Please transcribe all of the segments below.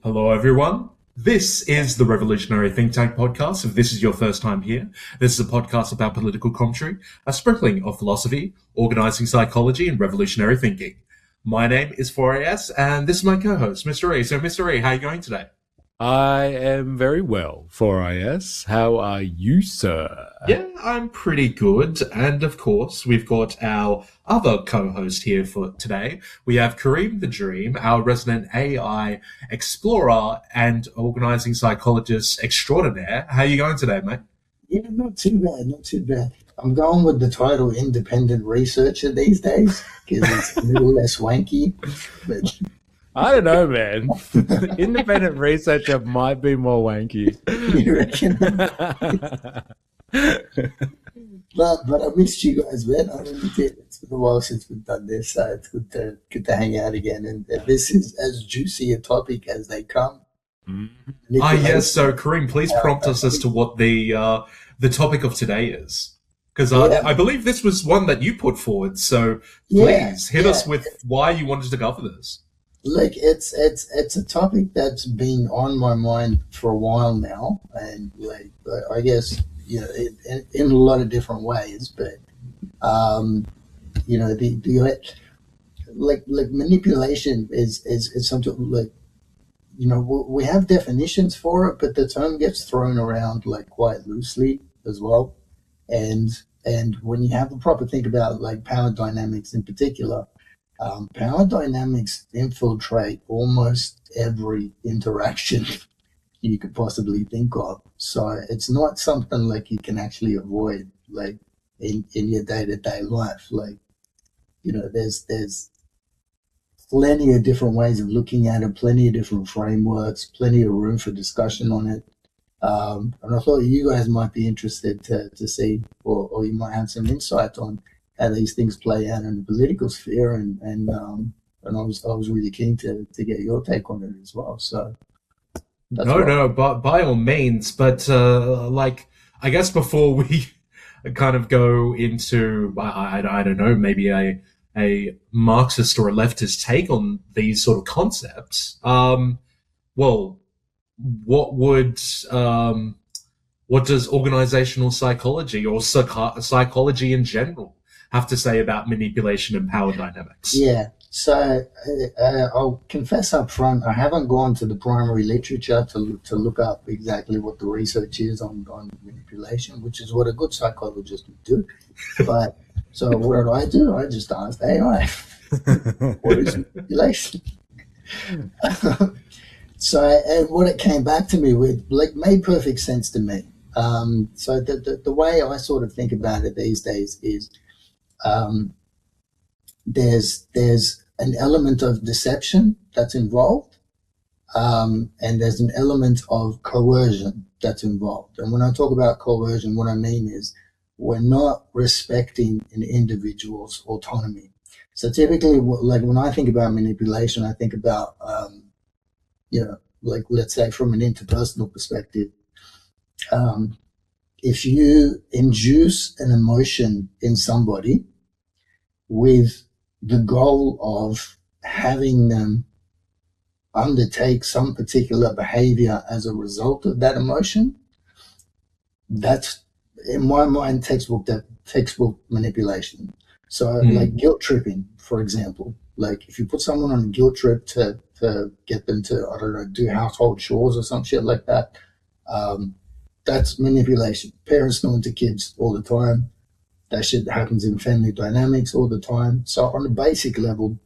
Hello, everyone. This is the Revolutionary Think Tank podcast. If this is your first time here, this is a podcast about political commentary, a sprinkling of philosophy, organizing psychology, and revolutionary thinking. My name is 4AS, and this is my co-host, Mr. E. So, Mr. E, how are you going today? I am very well, 4IS. How are you, sir? Yeah, I'm pretty good. And of course, we've got our other co-host here for today. We have Kareem the Dream, our resident AI explorer and organizing psychologist extraordinaire. How are you going today, mate? Yeah, not too bad, not too bad. I'm going with the title independent researcher these days because it's a little less wanky. But I don't know, man. Independent researcher might be more wanky. you reckon? But I missed you guys, man. I really did. It's been a while since we've done this, so it's good to hang out again. And this is as juicy a topic as they come. Yes. So, Kareem, please prompt us as to what the topic of today is, because I believe this was one that you put forward. So, please hit us with why you wanted to cover this. Like it's a topic that's been on my mind for a while now, and like I guess in a lot of different ways. But the like manipulation is something like we have definitions for it, but the term gets thrown around like quite loosely as well. And when you have a proper think about like power dynamics in particular. Power dynamics infiltrate almost every interaction you could possibly think of. So it's not something like you can actually avoid, like in your day-to-day life. Like, there's plenty of different ways of looking at it, plenty of different frameworks, plenty of room for discussion on it. And I thought you guys might be interested to see, or you might have some insight on how these things play out in the political sphere, and I was really keen to get your take on it as well. So but by all means. But I guess before we kind of go into I don't know, maybe a Marxist or a leftist take on these sort of concepts. What does organizational psychology or psychology in general have to say about manipulation and power dynamics? Yeah, so I'll confess up front, I haven't gone to the primary literature to look up exactly what the research is on manipulation, which is what a good psychologist would do. But so what did I do? I just asked AI, what is manipulation? And what it came back to me with, like, made perfect sense to me. So the way I sort of think about it these days is, there's an element of deception that's involved, and there's an element of coercion that's involved. And when I talk about coercion, what I mean is we're not respecting an individual's autonomy. So typically, like when I think about manipulation, I think about, like let's say from an interpersonal perspective, if you induce an emotion in somebody with the goal of having them undertake some particular behavior as a result of that emotion, that's, in my mind, textbook manipulation. So like guilt tripping, for example, like if you put someone on a guilt trip to get them to, I don't know, do household chores or some shit like that, that's manipulation. Parents doing to kids all the time. That shit happens in family dynamics all the time. So on a basic level,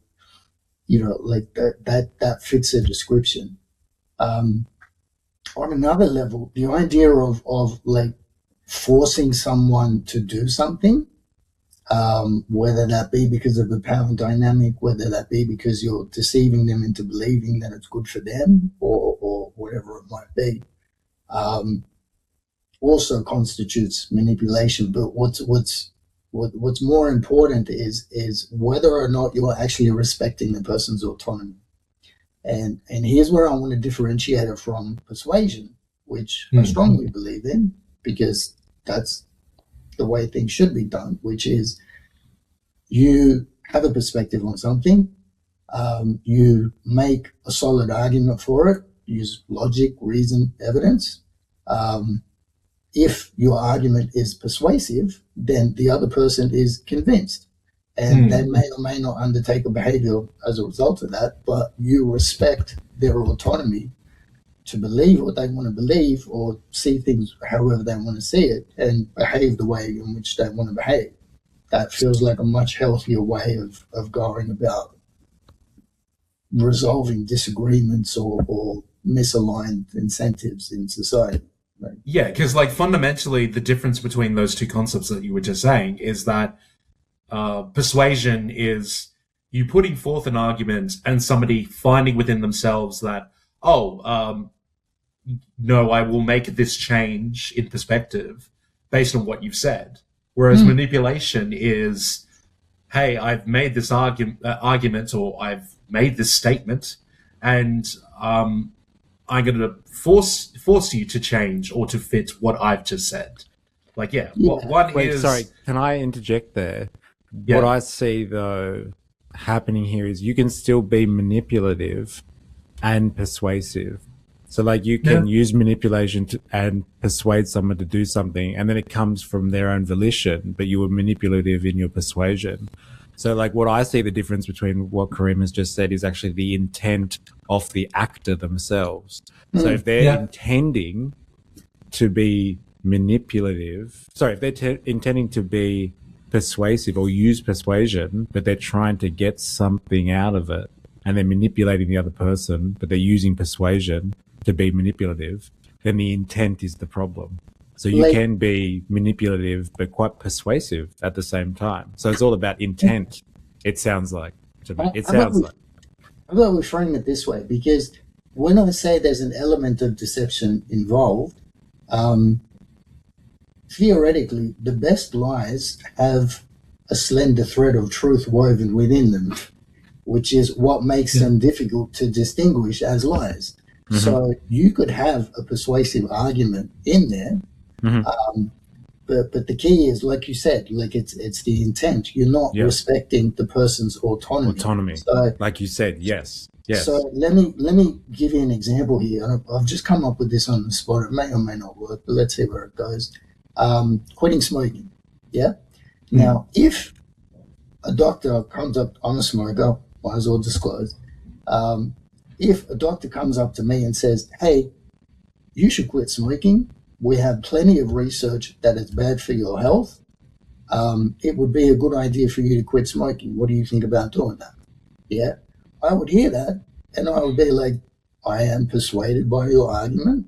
like that fits the description. On another level, the idea of like forcing someone to do something, whether that be because of the power dynamic, whether that be because you're deceiving them into believing that it's good for them, or whatever it might be, also constitutes manipulation. But what's more important is whether or not you're actually respecting the person's autonomy. And here's where I want to differentiate it from persuasion, which I strongly believe in, because that's the way things should be done, which is you have a perspective on something, you make a solid argument for it, use logic, reason, evidence. If your argument is persuasive, then the other person is convinced. And they may or may not undertake a behavior as a result of that, but you respect their autonomy to believe what they want to believe or see things however they want to see it and behave the way in which they want to behave. That feels like a much healthier way of going about resolving disagreements or misaligned incentives in society. Right? Yeah, because like fundamentally the difference between those two concepts that you were just saying is that persuasion is you putting forth an argument and somebody finding within themselves that, no, I will make this change in perspective based on what you've said. Whereas manipulation is, hey, I've made this argument or I've made this statement, and I'm going to force you to change or to fit what I've just said. Like, Sorry, can I interject there? Yeah. What I see, though, happening here is you can still be manipulative and persuasive. So, like, you can use manipulation and persuade someone to do something, and then it comes from their own volition, but you were manipulative in your persuasion. So, like, what I see the difference between what Kareem has just said is actually the intent of the actor themselves. So if they're intending to be manipulative, if they're intending to be persuasive or use persuasion, but they're trying to get something out of it, and they're manipulating the other person, but they're using persuasion to be manipulative, then the intent is the problem. So you can be manipulative but quite persuasive at the same time. So it's all about intent, it sounds like to me. How about we frame it this way? Because when I say there's an element of deception involved, theoretically, the best lies have a slender thread of truth woven within them, which is what makes them difficult to distinguish as lies. Mm-hmm. So you could have a persuasive argument in there, but the key is, like you said, like it's the intent. You're not respecting the person's autonomy. So, like you said, yes. So let me give you an example here. I've just come up with this on the spot. It may or may not work, but let's see where it goes. Quitting smoking. Yeah. Now, if a doctor comes up, I'm a smoker, might as well disclose. If a doctor comes up to me and says, hey, you should quit smoking, we have plenty of research that it's bad for your health, it would be a good idea for you to quit smoking. What do you think about doing that? Yeah, I would hear that, and I would be like, I am persuaded by your argument.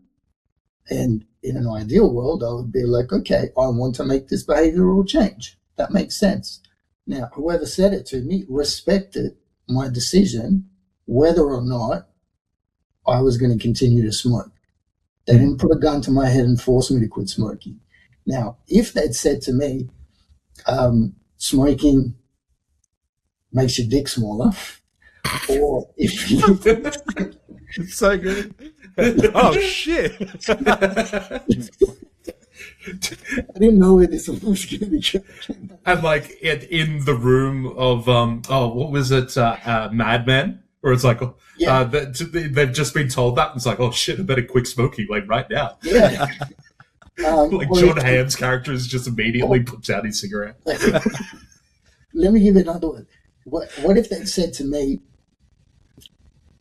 And in an ideal world, I would be like, okay, I want to make this behavioral change. That makes sense. Now, whoever said it to me respected my decision whether or not I was going to continue to smoke. They didn't put a gun to my head and force me to quit smoking. Now, if they'd said to me, smoking makes your dick smaller, or if you... It's so good. Oh, shit. I didn't know where this was going to be. And like in the room of, what was it, Mad Men? Where it's like, they've just been told that. And it's like, oh shit, I better quit smoking, like right now. Yeah. Like John Hamm's character is just immediately puts out his cigarette. Let me give you another one. What if they said to me,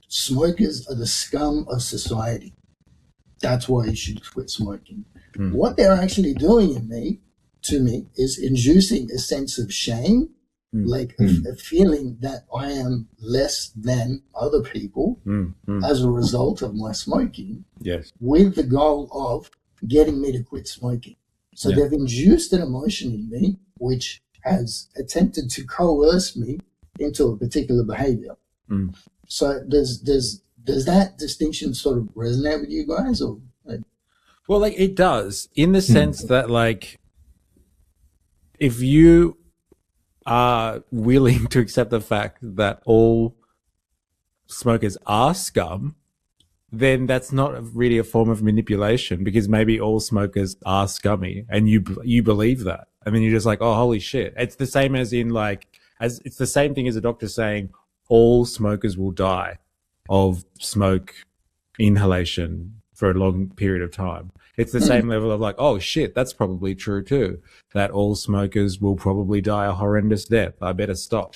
smokers are the scum of society. That's why you should quit smoking. What they're actually doing to me is inducing a sense of shame, like a feeling that I am less than other people as a result of my smoking, with the goal of getting me to quit smoking. So they've induced an emotion in me which has attempted to coerce me into a particular behavior. So does that distinction sort of resonate with you guys, or? Well, like it does, in the sense that, like, if you are willing to accept the fact that all smokers are scum, then that's not really a form of manipulation, because maybe all smokers are scummy, and you believe that, and then you're just like, oh, holy shit. It's the same as in it's the same thing as a doctor saying all smokers will die of smoke inhalation for a long period of time. It's the same level of like, oh shit, that's probably true too, that all smokers will probably die a horrendous death. I better stop.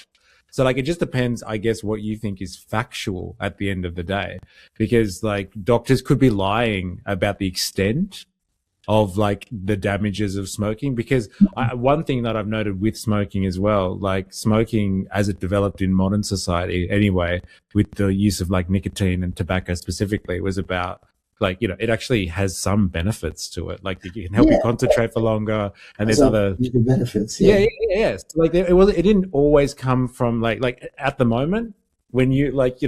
So like, it just depends, I guess, what you think is factual at the end of the day, because like doctors could be lying about the extent of like the damages of smoking, because one thing that I've noted with smoking as well, like smoking as it developed in modern society anyway, with the use of like nicotine and tobacco specifically, was about like, it actually has some benefits to it. Like it can help you concentrate for longer, and there's other benefits. Yes. Like it didn't always come from like at the moment, when you like,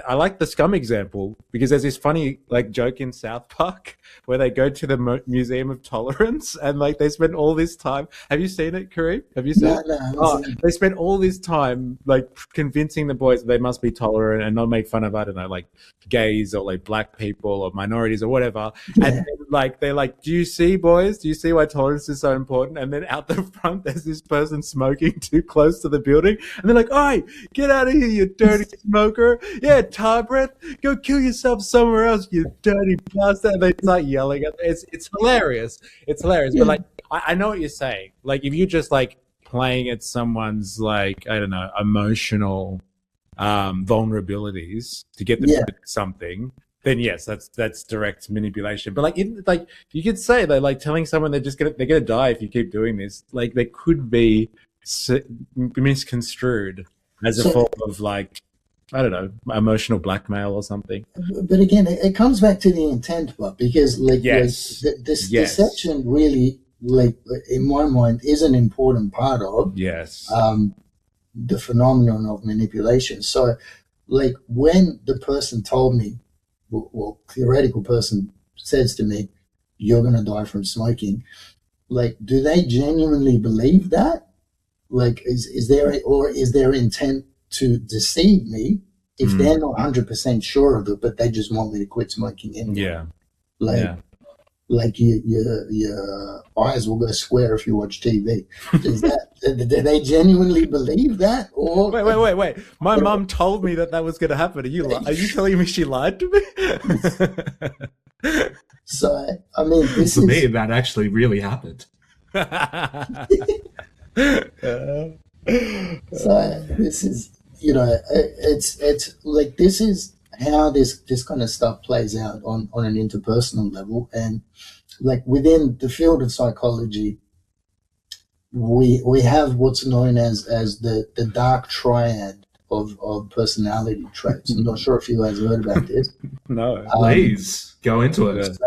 I like the scum example, because there's this funny like joke in South Park where they go to the Museum of Tolerance, and like they spend all this time. Have you seen it, Kareem? Have you seen it? No, they spend all this time like convincing the boys that they must be tolerant and not make fun of, I don't know, like gays or like black people or minorities or whatever. And then, like they're like, do you see, boys? Do you see why tolerance is so important? And then out the front, there's this person smoking too close to the building, and they're like, "Oi, get out of here, you dirty smoker! Yeah, tar breath, go kill yourself somewhere else, you dirty bastard!" And they start yelling at it's hilarious. It's hilarious. But like, I know what you're saying. Like, if you're just like playing at someone's like, I don't know, emotional vulnerabilities to get them to do something, then yes, that's direct manipulation. But like, you could say that like telling someone they're gonna die if you keep doing this, like they could be misconstrued as a form of like, I don't know, emotional blackmail or something. But again, it comes back to the intent, but because like, this deception really, like in my mind, is an important part of the phenomenon of manipulation. So like when the person told me, well, theoretical person says to me, "You're going to die from smoking," like, do they genuinely believe that? Like, is there intent to deceive me if they're not 100% sure of it, but they just want me to quit smoking anyway? Like your eyes will go square if you watch TV. Is that, do they genuinely believe that? Or wait. My mum told me that was going to happen. Are you telling me she lied to me? So, I mean, for me, that actually really happened. So this is, it's like, this is how this kind of stuff plays out on an interpersonal level. And like within the field of psychology, we have what's known as the dark triad of personality traits. I'm not sure if you guys heard about this. No. Please go into it. Is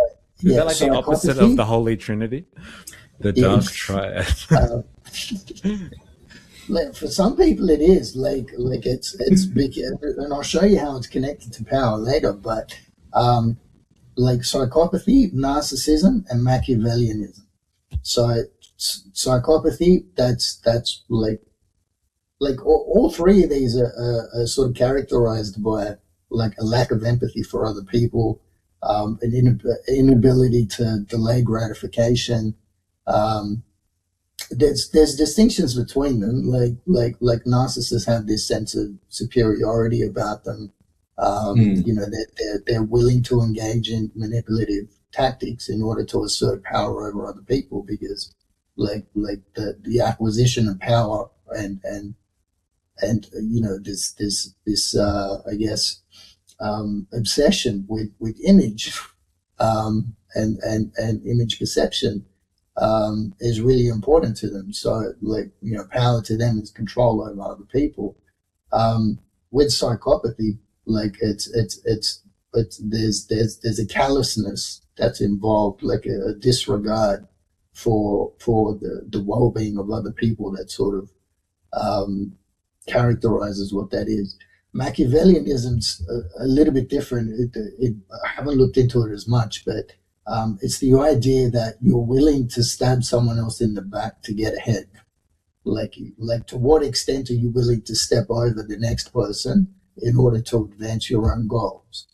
that like the opposite of the Holy Trinity? The dark triad. Like for some people it is like it's big, and I'll show you how it's connected to power later, but like psychopathy, narcissism, and Machiavellianism. So psychopathy, that's like all three of these are sort of characterized by like a lack of empathy for other people, an inability to delay gratification. There's distinctions between them. Like narcissists have this sense of superiority about them. They're willing to engage in manipulative tactics in order to assert power over other people, because like the acquisition of power and this I guess obsession with image and image perception is really important to them. So like, power to them is control over other people. With psychopathy, like it's there's a callousness that's involved, like a disregard for the well-being of other people that sort of characterizes what that is. Machiavellianism's a little bit different. I haven't looked into it as much, but it's the idea that you're willing to stab someone else in the back to get ahead. Like to what extent are you willing to step over the next person in order to advance your own goals,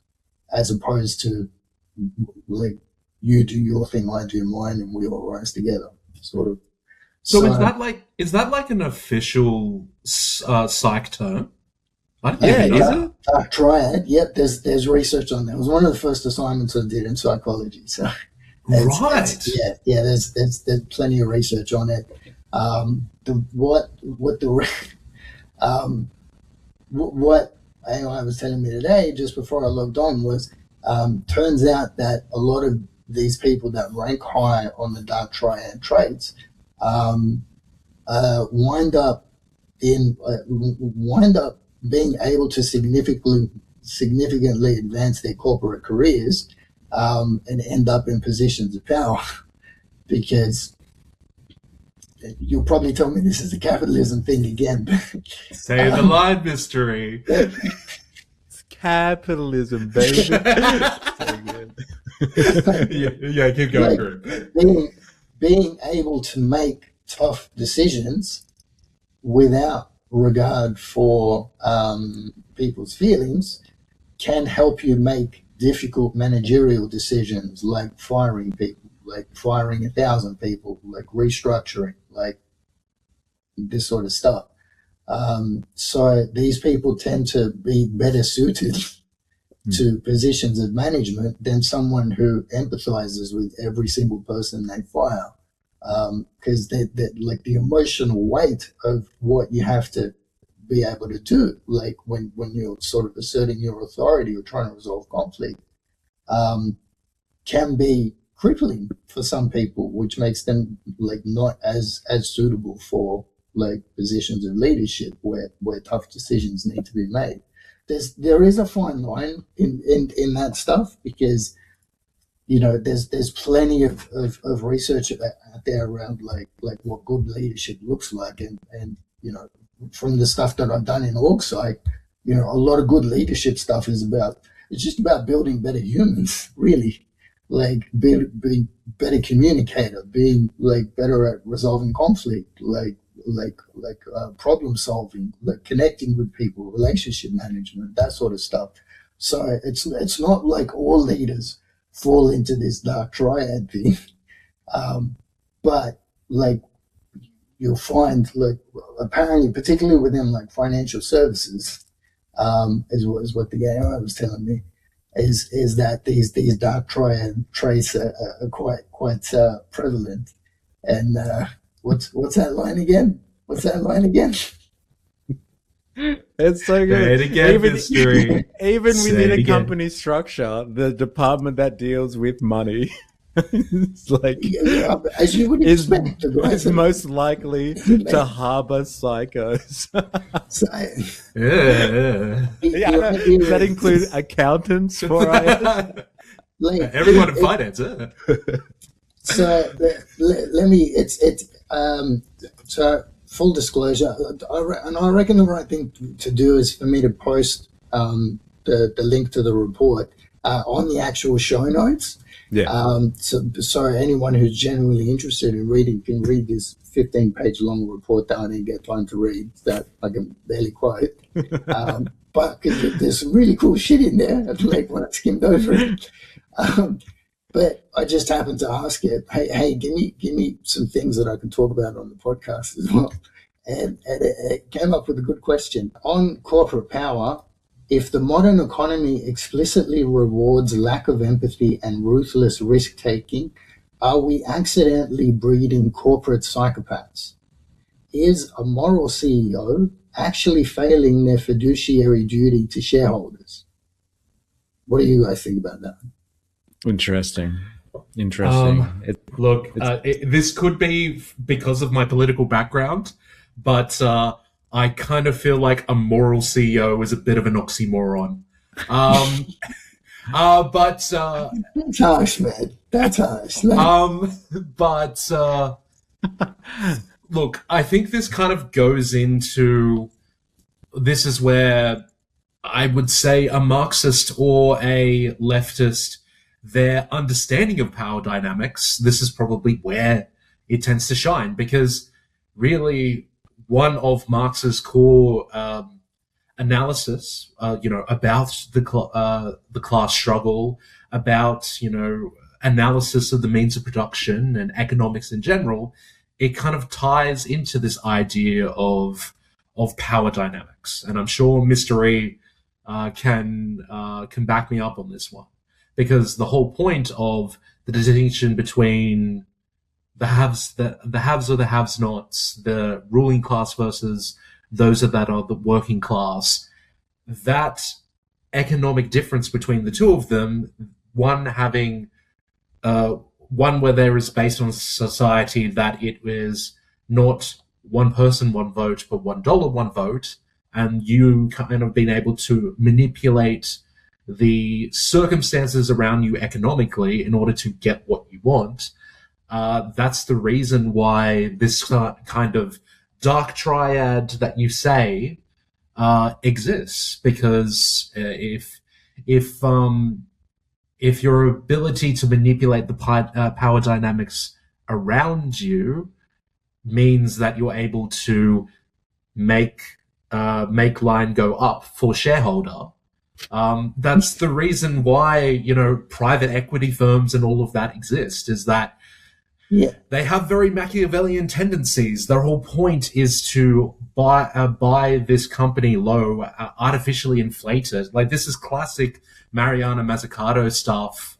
as opposed to like you do your thing, I do mine, and we all rise together, sort of. So is that like an official psych term? I didn't even know that. Dark triad. Yep, there's research on that. It was one of the first assignments I did in psychology. So Right. there's plenty of research on it. What AI was telling me today, just before I logged on, was turns out that a lot of these people that rank high on the dark triad traits wind up being able to significantly advance their corporate careers and end up in positions of power. Because you'll probably tell me this is a capitalism thing again. Say the line, mystery. It's capitalism, baby. So good. yeah, keep going, Group. Being able to make tough decisions without regard for people's feelings can help you make difficult managerial decisions, like firing people, like firing 1,000 people, like restructuring, like this sort of stuff. So these people tend to be better suited to positions of management than someone who empathizes with every single person they fire. Because they like the emotional weight of what you have to be able to do, like when you're sort of asserting your authority or trying to resolve conflict, can be crippling for some people, which makes them like not as suitable for like positions of leadership where tough decisions need to be made. There is a fine line in that stuff, because there's plenty of research out there around like what good leadership looks like, and from the stuff that I've done in OrgSci, a lot of good leadership stuff is just about building better humans, really, like being better communicator, being like better at resolving conflict, like problem solving, like connecting with people, relationship management, that sort of stuff. So it's not like all leaders fall into this dark triad thing, but like you'll find, like apparently, particularly within like financial services, is what the AI was telling me, is that these dark triad traits are quite prevalent. And what's that line again? What's that line again? It's so good. Say it again, mystery. Even Say within it a again. company structure, the department that deals with money it's like as you would expect, is most likely to harbor psychos. So, Yeah. Does that include accountants for IS? like, Everyone in finance. So let me. So full disclosure, I reckon the right thing to do is for me to post the link to the report on the actual show notes. Yeah. So anyone who's genuinely interested in reading can read this 15-page long report that I didn't get time to read, that I can barely quote. But there's some really cool shit in there, like when I skimmed over it. But I just happened to ask it, hey, give me some things that I can talk about on the podcast as well. And it came up with a good question. On corporate power, if the modern economy explicitly rewards lack of empathy and ruthless risk-taking, are we accidentally breeding corporate psychopaths? Is a moral CEO actually failing their fiduciary duty to shareholders? What do you guys think about that? Interesting. Look, this could be because of my political background, but I kind of feel like a moral CEO is a bit of an oxymoron. But That's harsh, man. That's harsh. but look, I think this kind of goes into, this is where I would say a Marxist or a leftist, their understanding of power dynamics, this is probably where it tends to shine, because really one of Marx's core analysis, about the class struggle, about, analysis of the means of production and economics in general, it kind of ties into this idea of of power dynamics, and I'm sure Mystery can back me up on this one, because the whole point of the distinction between the haves or the have-nots, the ruling class versus those that are the working class, that economic difference between the two of them, one having one where there is based on society that it is not one person, one vote, but $1, one vote, and you kind of being able to manipulate the circumstances around you economically in order to get what you want. That's the reason why this kind of dark triad that you say exists, because if your ability to manipulate the power dynamics around you means that you're able to make line go up for shareholder, that's the reason why private equity firms and all of that exist, is that they have very Machiavellian tendencies. Their whole point is to buy this company low, artificially inflate it. Like, this is classic Mariana Mazzucato stuff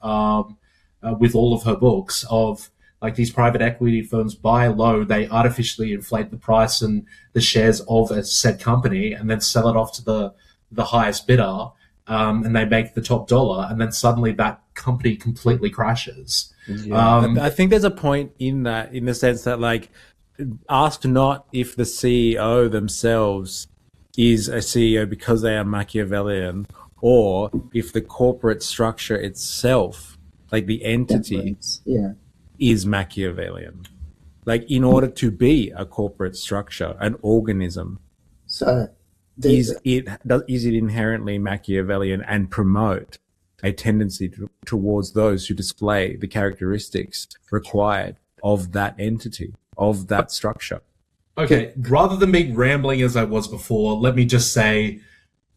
with all of her books of, like, these private equity firms buy low, they artificially inflate the price and the shares of a said company, and then sell it off to the highest bidder, and they make the top dollar, and then suddenly that company completely crashes. Yeah. I think there's a point in that, in the sense that, like, ask not if the CEO themselves is a CEO because they are Machiavellian, or if the corporate structure itself, like the entity, is Machiavellian. Like, in order to be a corporate structure, an organism, so is it inherently Machiavellian and promote a tendency towards those who display the characteristics required of that entity, of that structure? Okay, rather than being rambling as I was before, let me just say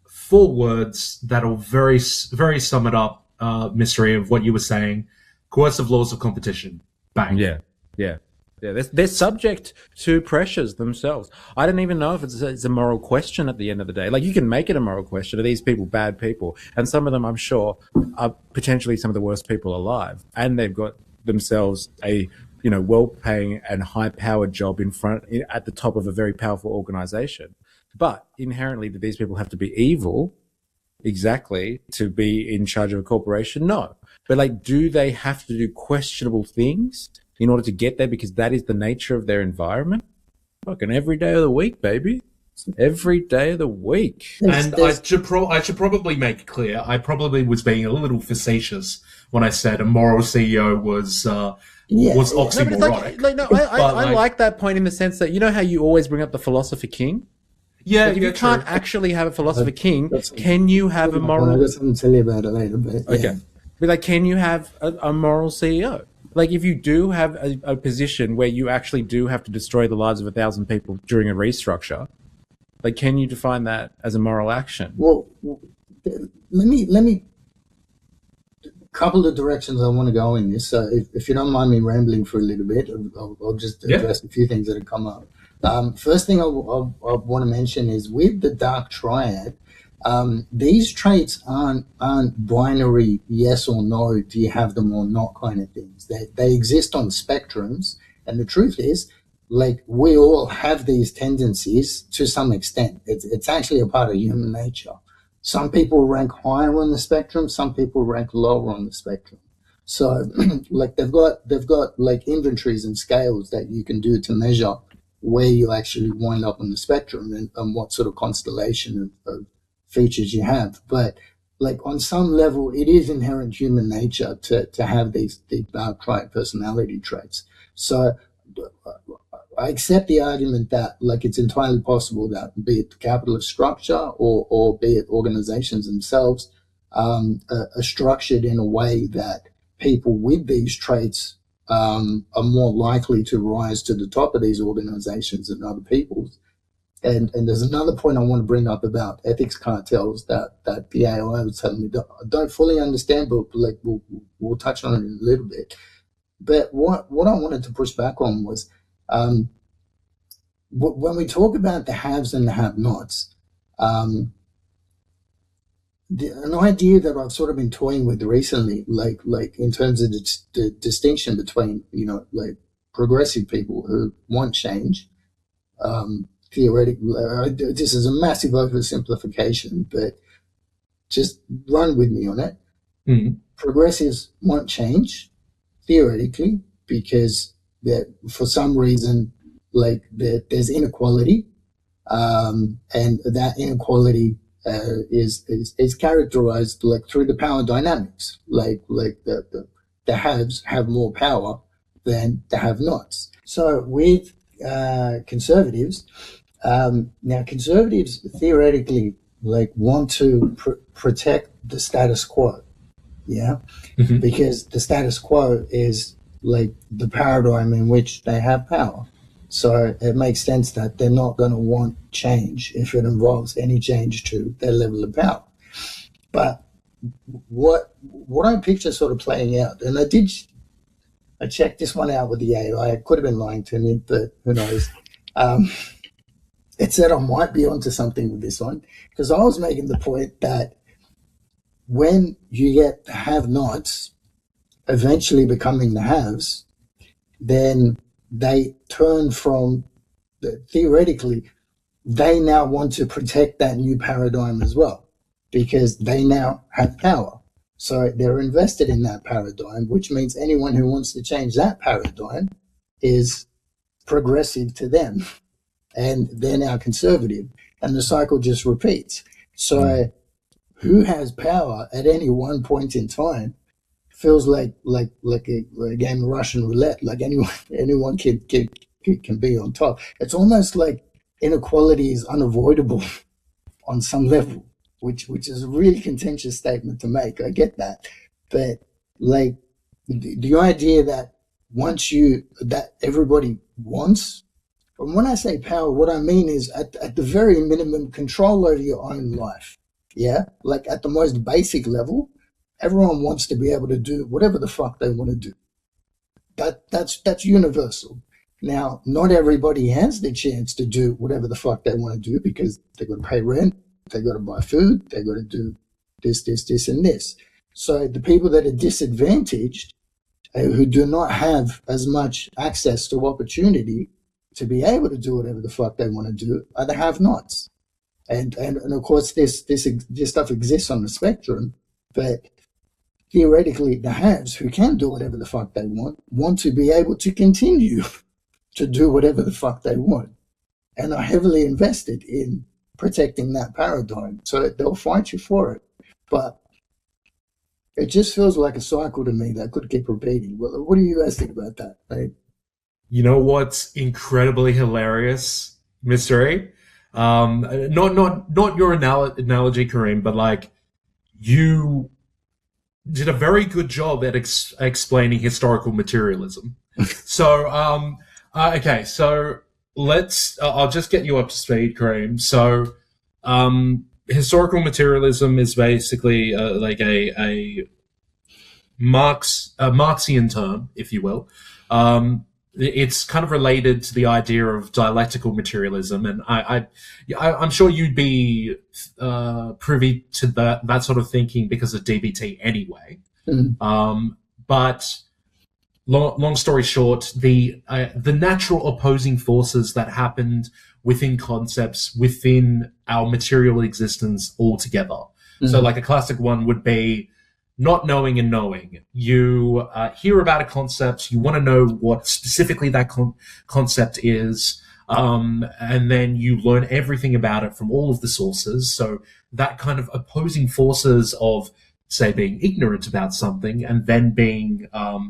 4 words that'll very, very sum it up, Mystery, of what you were saying. Coercive laws of competition. Bang. Yeah. They're subject to pressures themselves. I don't even know if it's a moral question at the end of the day. Like, you can make it a moral question. Are these people bad people? And some of them, I'm sure, are potentially some of the worst people alive. And they've got themselves a well-paying and high-powered job at the top of a very powerful organization. But inherently, do these people have to be evil exactly to be in charge of a corporation? No. But, like, do they have to do questionable things in order to get there, because that is the nature of their environment? Fucking every day of the week, baby. Every day of the week. And I should probably make it clear, I probably was being a little facetious when I said a moral CEO was oxymoronic. I like that point in the sense that, how you always bring up the philosopher king? Yeah, like, if you can't actually have a philosopher king, can you have a moral... I got something to tell you about it later, but yeah. Okay. But, like, can you have a moral CEO? Like, if you do have a position where you actually do have to destroy the lives of 1,000 people during a restructure, like, can you define that as a moral action? Well, let me couple of directions I want to go in this. So if you don't mind me rambling for a little bit, I'll just address a few things that have come up. First thing I want to mention is, with the dark triad, these traits aren't binary yes or no, do you have them or not kind of things. They exist on spectrums, and the truth is, like, we all have these tendencies to some extent. It's actually a part of human nature. Some people rank higher on the spectrum, some people rank lower on the spectrum. So like, they've got like inventories and scales that you can do to measure where you actually wind up on the spectrum and what sort of constellation of features you have. But, like, on some level, it is inherent human nature to have these dark triad personality traits. So I accept the argument that, like, it's entirely possible that, be it the capitalist structure or be it organizations themselves, are structured in a way that people with these traits are more likely to rise to the top of these organizations than other people's. And there's another point I want to bring up about ethics cartels that PAI was telling me that I don't fully understand, but, like, we'll touch on it in a little bit. But what I wanted to push back on was, when we talk about the haves and the have-nots, an idea that I've sort of been toying with recently, like in terms of the distinction between, like progressive people who want change, theoretically, this is a massive oversimplification, but just run with me on it. Progressives want change, theoretically, because that for some reason, like there's inequality, and that inequality is characterized like through the power dynamics, like the haves have more power than the have-nots. So with conservatives, now conservatives theoretically like want to protect the status quo, because the status quo is like the paradigm in which they have power. So it makes sense that they're not going to want change if it involves any change to their level of power. But what I picture sort of playing out, and I checked this one out with the AI. It could have been lying to me, but who knows? It said I might be onto something with this one, because I was making the point that when you get the have-nots eventually becoming the haves, then they turn from, theoretically, they now want to protect that new paradigm as well, because they now have power. So they're invested in that paradigm, which means anyone who wants to change that paradigm is progressive to them, and they're now conservative, and the cycle just repeats. So who has power at any one point in time feels like a game of Russian roulette. Like anyone can be on top. It's almost like inequality is unavoidable on some level, which is a really contentious statement to make. I get that, but like the idea that that everybody wants. And when I say power, what I mean is at the very minimum, control over your own life. Yeah, like at the most basic level, everyone wants to be able to do whatever the fuck they want to do. That's universal. Now, not everybody has the chance to do whatever the fuck they want to do, because they got to pay rent, they got to buy food, they got to do this, and this. So the people that are disadvantaged, who do not have as much access to opportunity to be able to do whatever the fuck they want to do, are the have-nots. And of course, this stuff exists on the spectrum, but theoretically, the haves, who can do whatever the fuck they want to be able to continue to do whatever the fuck they want, and are heavily invested in protecting that paradigm. So they'll fight you for it. But it just feels like a cycle to me that could keep repeating. Well, what do you guys think about that, right? You know what's incredibly hilarious, Mr. A? Not your analogy, Kareem, but like you did a very good job at explaining historical materialism. So, okay, so I'll just get you up to speed, Kareem. So, historical materialism is basically like a Marxian term, if you will. It's kind of related to the idea of dialectical materialism, and I'm sure you'd be privy to that sort of thinking because of DBT anyway. But long story short, the natural opposing forces that happened within concepts within our material existence altogether. So, like a classic one would be not knowing and knowing. You hear about a concept, you want to know what specifically that concept is, and then you learn everything about it from all of the sources. So that kind of opposing forces of, say, being ignorant about something and then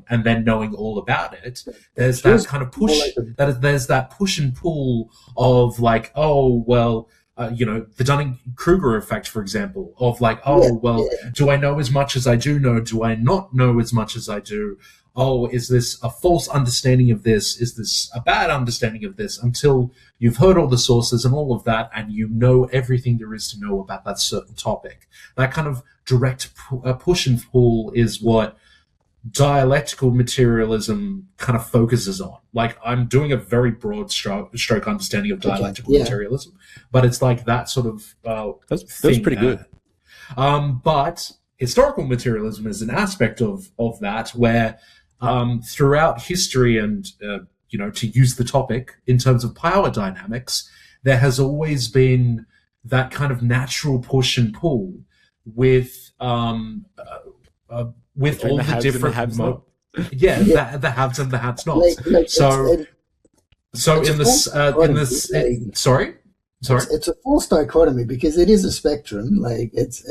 and then knowing all about it. There's that kind of push. There's that push and pull of like, oh well. The Dunning-Kruger effect, for example, of like, do I know as much as I do know? Do I not know as much as I do? Oh, is this a false understanding of this? Is this a bad understanding of this? Until you've heard all the sources and all of that, and you know everything there is to know about that certain topic. That kind of direct push and pull is what dialectical materialism kind of focuses on. Like, I'm doing a very broad stroke understanding of dialectical materialism, but it's like that sort of that's pretty good. But historical materialism is an aspect of that where throughout history and, to use the topic in terms of power dynamics, there has always been that kind of natural push and pull with all the different the haves and the have-nots. Sorry. It's a false dichotomy because it is a spectrum. Like it's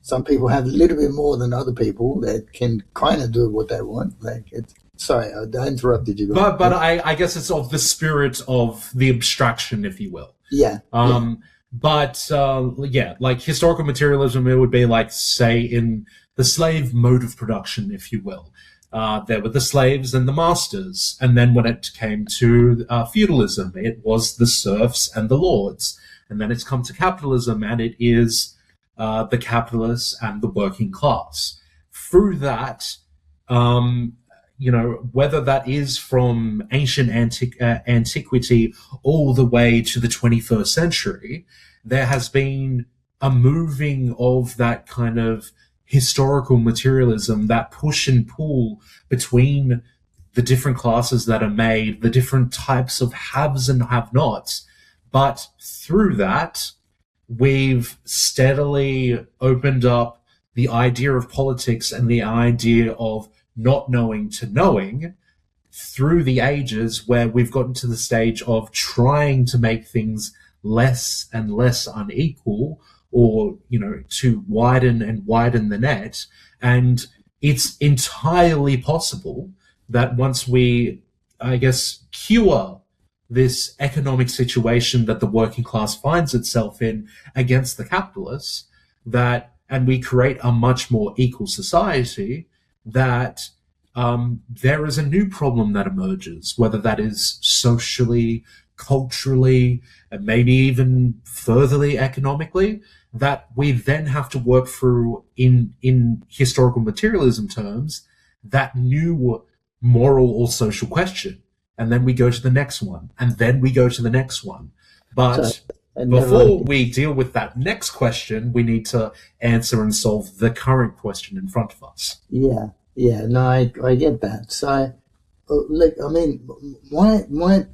some people have a little bit more than other people that can kind of do what they want. Like it's. Sorry, I interrupted you. But I guess it's of the spirit of the abstraction, if you will. Yeah. But like historical materialism, it would be like, say, in the slave mode of production, if you will. There were the slaves and the masters. And then when it came to feudalism, it was the serfs and the lords. And then it's come to capitalism, and it is the capitalists and the working class. Through that, whether that is from ancient antiquity all the way to the 21st century, there has been a moving of that kind of historical materialism, that push and pull between the different classes that are made, the different types of haves and have-nots. But through that, we've steadily opened up the idea of politics and the idea of not knowing to knowing through the ages, where we've gotten to the stage of trying to make things less and less unequal, or, to widen and widen the net. And it's entirely possible that once we, I guess, cure this economic situation that the working class finds itself in against the capitalists, and we create a much more equal society, that there is a new problem that emerges, whether that is socially, culturally, and maybe even furtherly economically, that we then have to work through in historical materialism terms, that new moral or social question. And then we go to the next one, and then we go to the next one. But before we deal with that next question, we need to answer and solve the current question in front of us. Yeah, no, I get that. So, my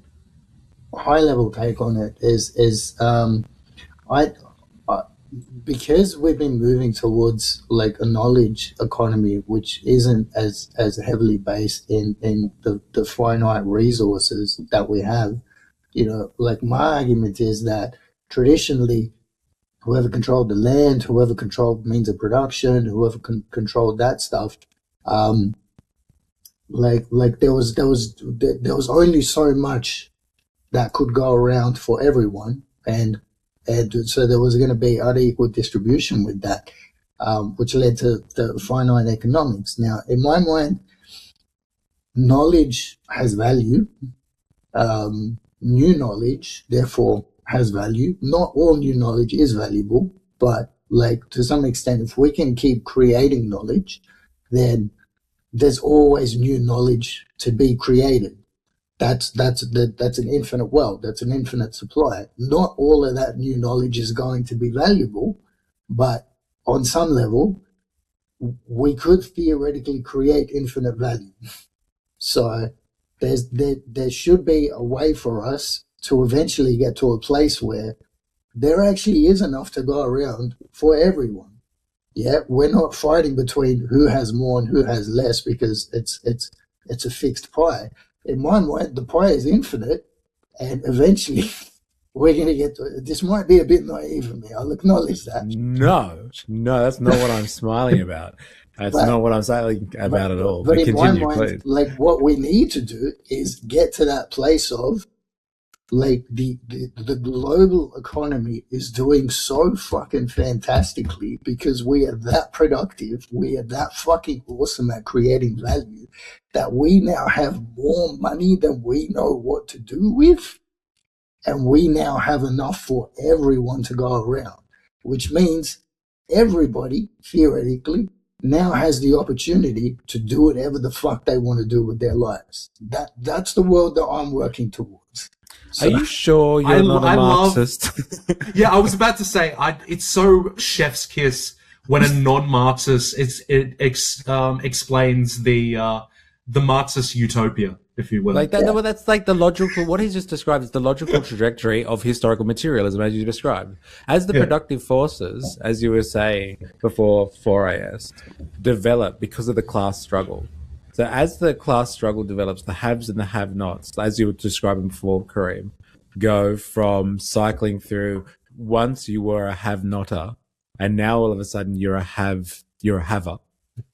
high level take on it is because we've been moving towards like a knowledge economy, which isn't as heavily based in the finite resources that we have. Like my argument is that traditionally, whoever controlled the land, whoever controlled means of production, whoever controlled that stuff, like there was only so much that could go around for everyone, and so there was going to be unequal distribution with that, which led to the finite economics. Now, in my mind, knowledge has value. New knowledge, therefore, has value. Not all new knowledge is valuable, but like to some extent, if we can keep creating knowledge, then there's always new knowledge to be created. That's an infinite well. That's an infinite supply. Not all of that new knowledge is going to be valuable, but on some level, we could theoretically create infinite value. So there should be a way for us to eventually get to a place where there actually is enough to go around for everyone. Yeah, we're not fighting between who has more and who has less because it's a fixed pie. In my mind, the pie is infinite, and eventually we're going to get to it. This might be a bit naive of me. I'll acknowledge that. No, that's not what I'm smiling about. That's not what I'm saying about at all. But in my mind, like what we need to do is get to that place of like the global economy is doing so fucking fantastically because we are that productive, we are that fucking awesome at creating value that we now have more money than we know what to do with, and we now have enough for everyone to go around, which means everybody theoretically now has the opportunity to do whatever the fuck they want to do with their lives. That's the world that I'm working towards. So, are you sure you're not a Marxist? Yeah, I was about to say, it's so chef's kiss when a non-Marxist explains the Marxist utopia, if you will. Like that, well, that's like the logical, what he's just described is the logical trajectory of historical materialism, as you described. As the productive forces, as you were saying before 4AS, develop because of the class struggle. So as the class struggle develops, the haves and the have-nots, as you were describing before, Kareem, go from cycling through once you were a have-notter, and now all of a sudden you're a haver.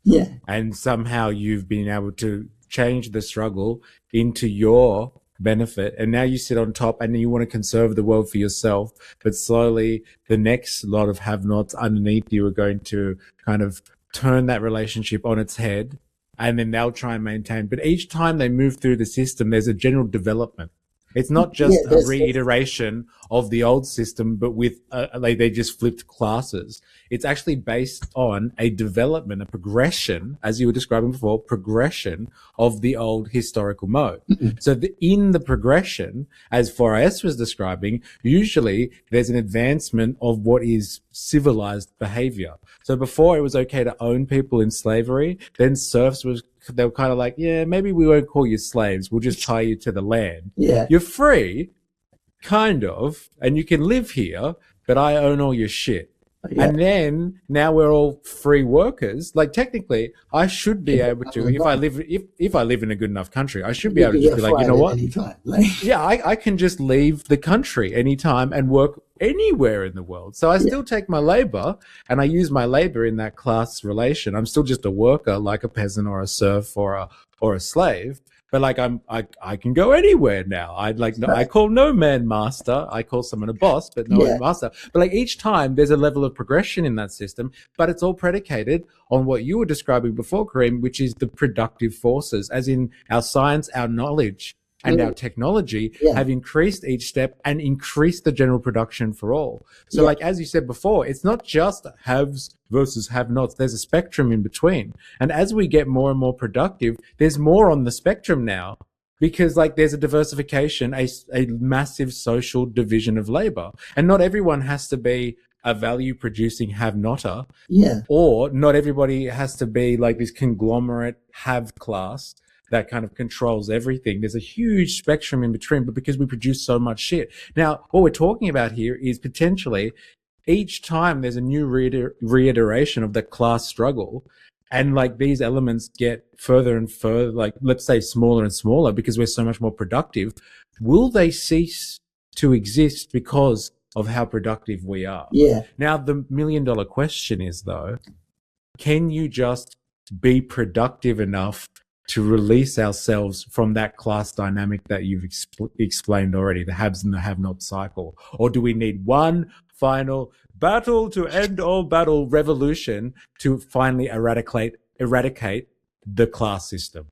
Yeah. And somehow you've been able to change the struggle into your benefit, and now you sit on top and you want to conserve the world for yourself, but slowly the next lot of have-nots underneath you are going to kind of turn that relationship on its head, and then they'll try and maintain. But each time they move through the system, there's a general development. It's not just a reiteration of the old system, but with like they just flipped classes. It's actually based on a development, a progression, as you were describing before, progression of the old historical mode. So in the progression, as 4IS was describing, usually there's an advancement of what is civilized behavior. So before it was okay to own people in slavery, then serfs they were kind of like, yeah, maybe we won't call you slaves. We'll just tie you to the land. Yeah. You're free, kind of, and you can live here, but I own all your shit. Yeah. And then now we're all free workers. Like technically, I should be able to, if I live in a good enough country, I should be able to just be like, you know what? Yeah, I can just leave the country anytime and work anywhere in the world. So I still take my labor and I use my labor in that class relation. I'm still just a worker, like a peasant or a serf or a slave. But like I can go anywhere now. I call no man master. I call someone a boss, but no one master. But like each time there's a level of progression in that system, but it's all predicated on what you were describing before, Kareem, which is the productive forces, as in our science, our knowledge, and our technology have increased each step and increased the general production for all. So like, as you said before, it's not just haves versus have-nots. There's a spectrum in between. And as we get more and more productive, there's more on the spectrum now because like there's a diversification, a massive social division of labor. And not everyone has to be a value-producing have-notter. Yeah. Or not everybody has to be like this conglomerate have class that kind of controls everything. There's a huge spectrum in between, but because we produce so much shit. Now, what we're talking about here is potentially each time there's a new reiteration of the class struggle, and like these elements get further and further, like let's say smaller and smaller because we're so much more productive. Will they cease to exist because of how productive we are? Yeah. Now, the $1 million question is though, can you just be productive enough to release ourselves from that class dynamic that you've explained already, the haves and the have-not cycle? Or do we need one final battle to end all battle revolution to finally eradicate the class system?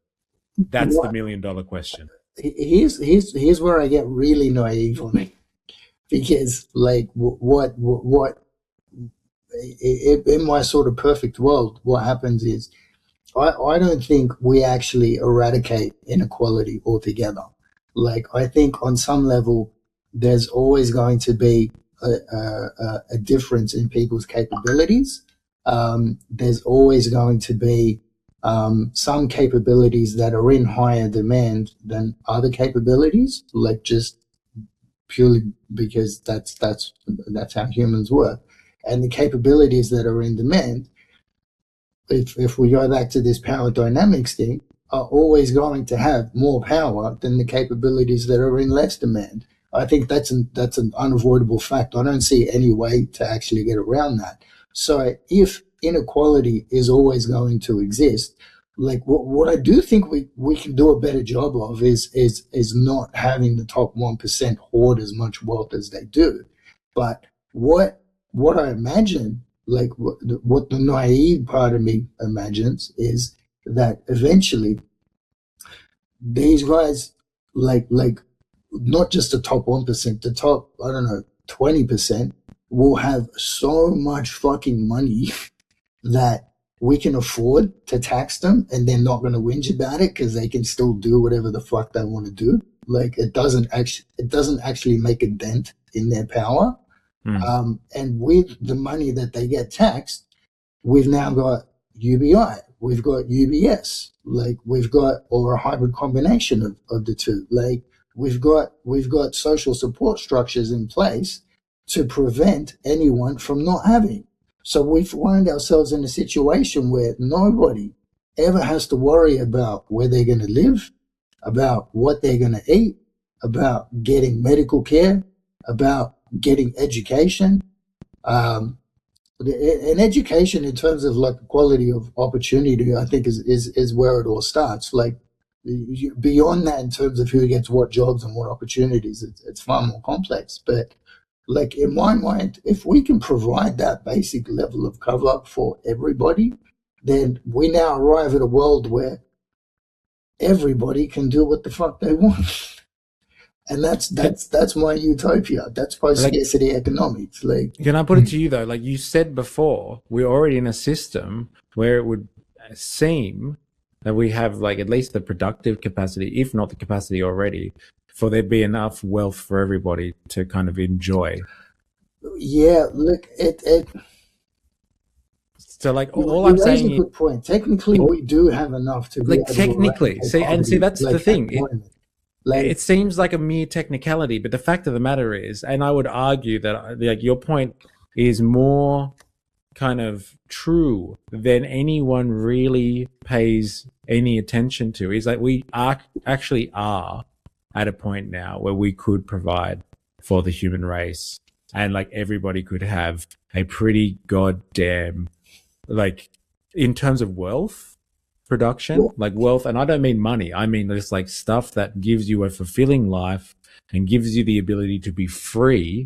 That's the $1 million question. Here's where I get really naive on it, because like what in my sort of perfect world, what happens is I don't think we actually eradicate inequality altogether. Like, I think on some level, there's always going to be a difference in people's capabilities. There's always going to be some capabilities that are in higher demand than other capabilities, like just purely because that's how humans work. And the capabilities that are in demand, if we go back to this power dynamics thing, are always going to have more power than the capabilities that are in less demand. I think that's an unavoidable fact. I don't see any way to actually get around that. So if inequality is always going to exist, like what I do think we can do a better job of is not having the top 1% hoard as much wealth as they do. But what I imagine, like what the naive part of me imagines, is that eventually these guys, like not just the top 1%, the top, I don't know, 20% will have so much fucking money that we can afford to tax them and they're not going to whinge about it because they can still do whatever the fuck they want to do. Like it doesn't actually make a dent in their power. And with the money that they get taxed, we've now got UBI, we've got UBS, like we've got, or a hybrid combination of the two. Like we've got social support structures in place to prevent anyone from not having. So we find ourselves in a situation where nobody ever has to worry about where they're going to live, about what they're going to eat, about getting medical care, about getting education. And education in terms of like quality of opportunity, I think is where it all starts. Like beyond that, in terms of who gets what jobs and what opportunities, it's far more complex. But like in my mind, if we can provide that basic level of cover for everybody, then we now arrive at a world where everybody can do what the fuck they want. And that's my utopia. That's post-scarcity economics. Like, can I put it to you though? Like you said before, we're already in a system where it would seem that we have like at least the productive capacity, if not the capacity already, for there be enough wealth for everybody to kind of enjoy. Yeah, look, So like all I'm saying is, a good point. Technically, we do have enough to be like technically. See, that's the thing. It seems like a mere technicality, but the fact of the matter is, and I would argue that like your point is more kind of true than anyone really pays any attention to, is that we actually are at a point now where we could provide for the human race and like everybody could have a pretty goddamn, like in terms of wealth production, like wealth, and I don't mean money, I mean just like stuff that gives you a fulfilling life and gives you the ability to be free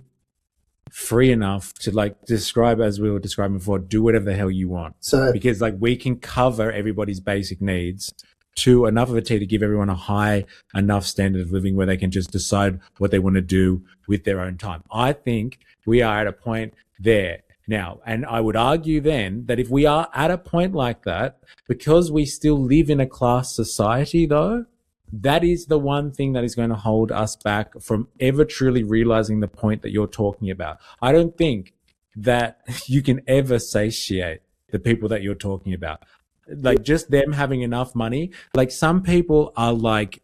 enough to like describe, as we were describing before, do whatever the hell you want. So because like we can cover everybody's basic needs to enough of it to give everyone a high enough standard of living where they can just decide what they want to do with their own time. I think we are at a point there now, and I would argue then that if we are at a point like that, because we still live in a class society though, that is the one thing that is going to hold us back from ever truly realizing the point that you're talking about. I don't think that you can ever satiate the people that you're talking about. Like just them having enough money. Like some people are like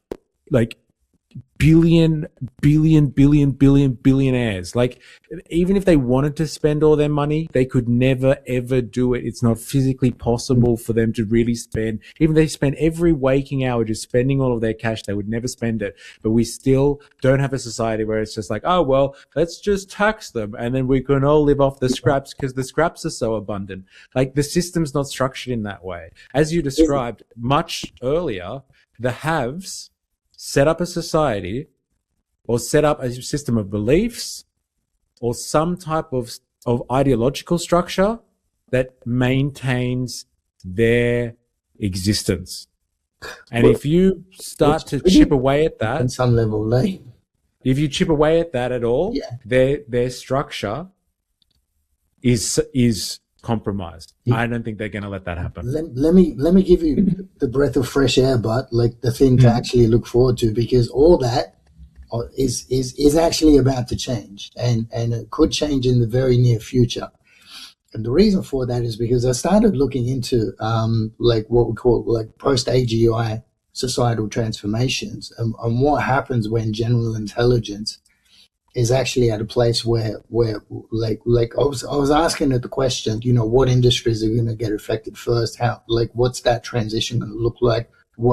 billionaires. Like even if they wanted to spend all their money, they could never ever do it. It's not physically possible for them to really spend. Even if they spend every waking hour just spending all of their cash, they would never spend it. But we still don't have a society where it's just like, oh well, let's just tax them and then we can all live off the scraps because the scraps are so abundant. Like the system's not structured in that way. As you described much earlier, the haves set up a society or set up a system of beliefs or some type of ideological structure that maintains their existence. And if you start to chip away at that, on some level, like, if you chip away at that at all, their structure is compromised. I don't think they're going to let that happen. Let me give you the breath of fresh air, but like the thing to actually look forward to, because all that is actually about to change, and it could change in the very near future. And the reason for that is because I started looking into like what we call like post-AGI societal transformations, and what happens when general intelligence is actually at a place where like I was asking it the question, you know, what industries are going to get affected first? How, like, what's that transition going to look like?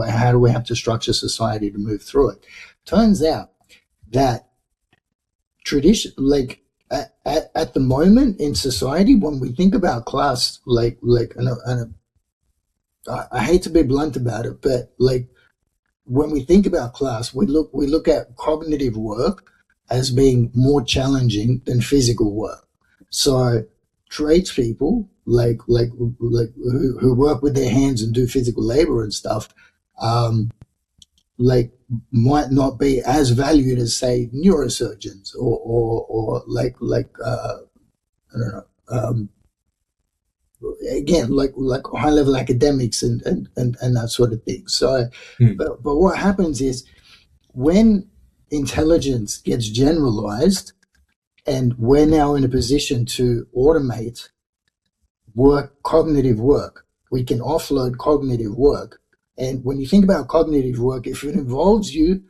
How do we have to structure society to move through it? Turns out that tradition, like at the moment in society, when we think about class, and I hate to be blunt about it, but like when we think about class, we look at cognitive work as being more challenging than physical work. So tradespeople like who work with their hands and do physical labor and stuff, like might not be as valued as say neurosurgeons or I don't know, again, like high level academics and that sort of thing. So, but what happens is when intelligence gets generalized, and we're now in a position to automate cognitive work. We can offload cognitive work. And when you think about cognitive work, if it involves you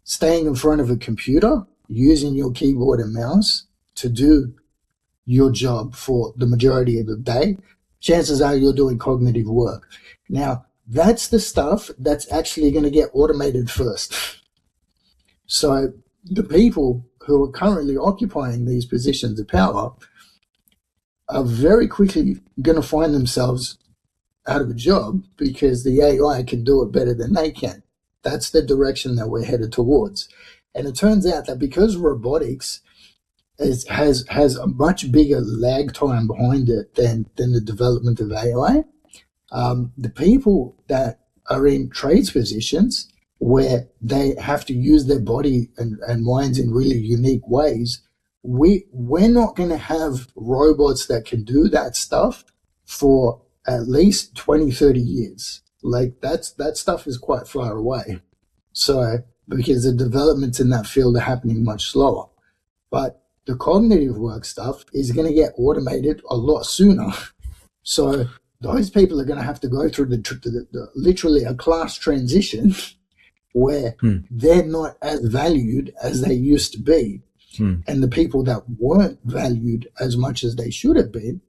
staying in front of a computer, using your keyboard and mouse to do your job for the majority of the day, chances are you're doing cognitive work. Now, that's the stuff that's actually going to get automated first. So the people who are currently occupying these positions of power are very quickly going to find themselves out of a job because the AI can do it better than they can. That's the direction that we're headed towards. And it turns out that because robotics has a much bigger lag time behind it than the development of AI, the people that are in trades positions where they have to use their body and minds in really unique ways, we're not going to have robots that can do that stuff for at least 20, 30 years. Like that stuff is quite far away. So, because the developments in that field are happening much slower. But the cognitive work stuff is going to get automated a lot sooner. So those people are going to have to go through the literally a class transition where they're not as valued as they used to be. And the people that weren't valued as much as they should have been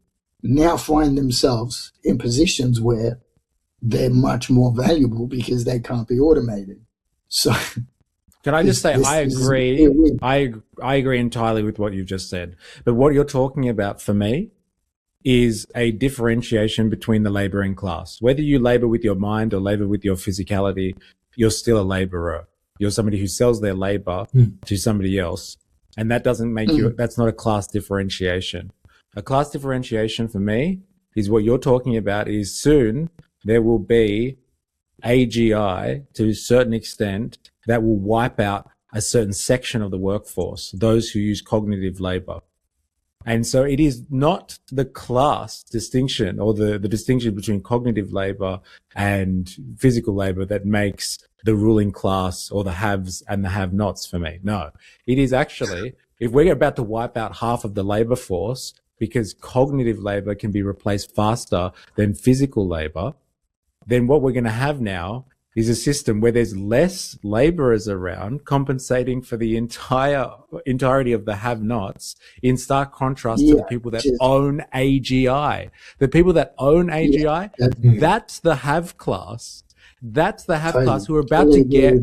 now find themselves in positions where they're much more valuable because they can't be automated. So can I just say, I agree. I agree entirely with what you've just said. But what you're talking about for me is a differentiation between the laboring class. Whether you labor with your mind or labor with your physicality, you're still a laborer. You're somebody who sells their labor to somebody else. And that doesn't make you, that's not a class differentiation. A class differentiation for me is what you're talking about is soon there will be AGI to a certain extent that will wipe out a certain section of the workforce, those who use cognitive labor. And so it is not the class distinction or the distinction between cognitive labor and physical labor that makes the ruling class or the haves and the have-nots for me. No, it is actually, if we're about to wipe out half of the labor force because cognitive labor can be replaced faster than physical labor, then what we're going to have now is a system where there's less laborers around compensating for the entirety of the have-nots, in stark contrast to the people that own AGI. The people that own AGI, that's the have class. That's the have class who are about to get,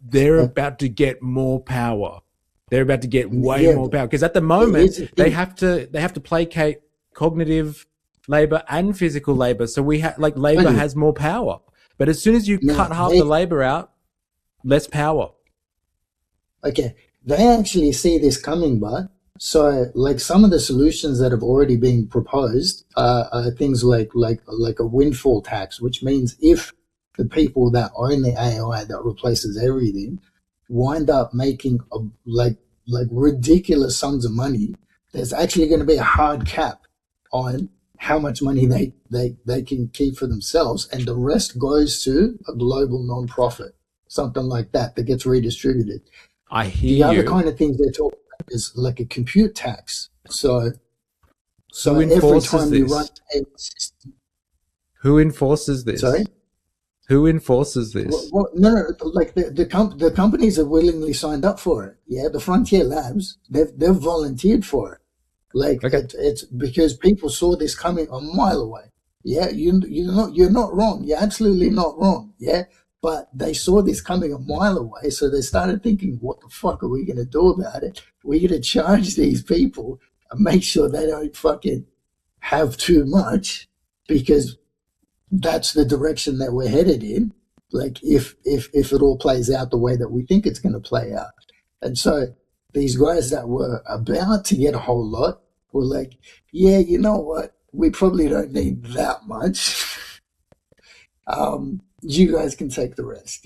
they're about to get more power. They're about to get way more power. Because at the moment, they have to placate cognitive labor and physical labor. So we have, like, labor has more power. But as soon as you cut half the labor out, less power. Okay. They actually see this coming, but so like some of the solutions that have already been proposed are things like a windfall tax, which means if the people that own the AI that replaces everything wind up making like ridiculous sums of money, there's actually going to be a hard cap on how much money they can keep for themselves, and the rest goes to a global non-profit, something like that gets redistributed. I hear the you. other kind of things they're talking about is like a compute tax. So who every time this? you run a system, who enforces this? Sorry? Who enforces this? Well, no, like the companies have willingly signed up for it. Yeah, the Frontier Labs, they've volunteered for it. Like it's because people saw this coming a mile away. Yeah, you're not wrong. You're absolutely not wrong. Yeah, but they saw this coming a mile away, so they started thinking, "What the fuck are we going to do about it? We're going to charge these people and make sure they don't fucking have too much, because that's the direction that we're headed in. Like if it all plays out the way that we think it's going to play out." And so these guys that were about to get a whole lot were like, yeah, you know what? We probably don't need that much. You guys can take the rest.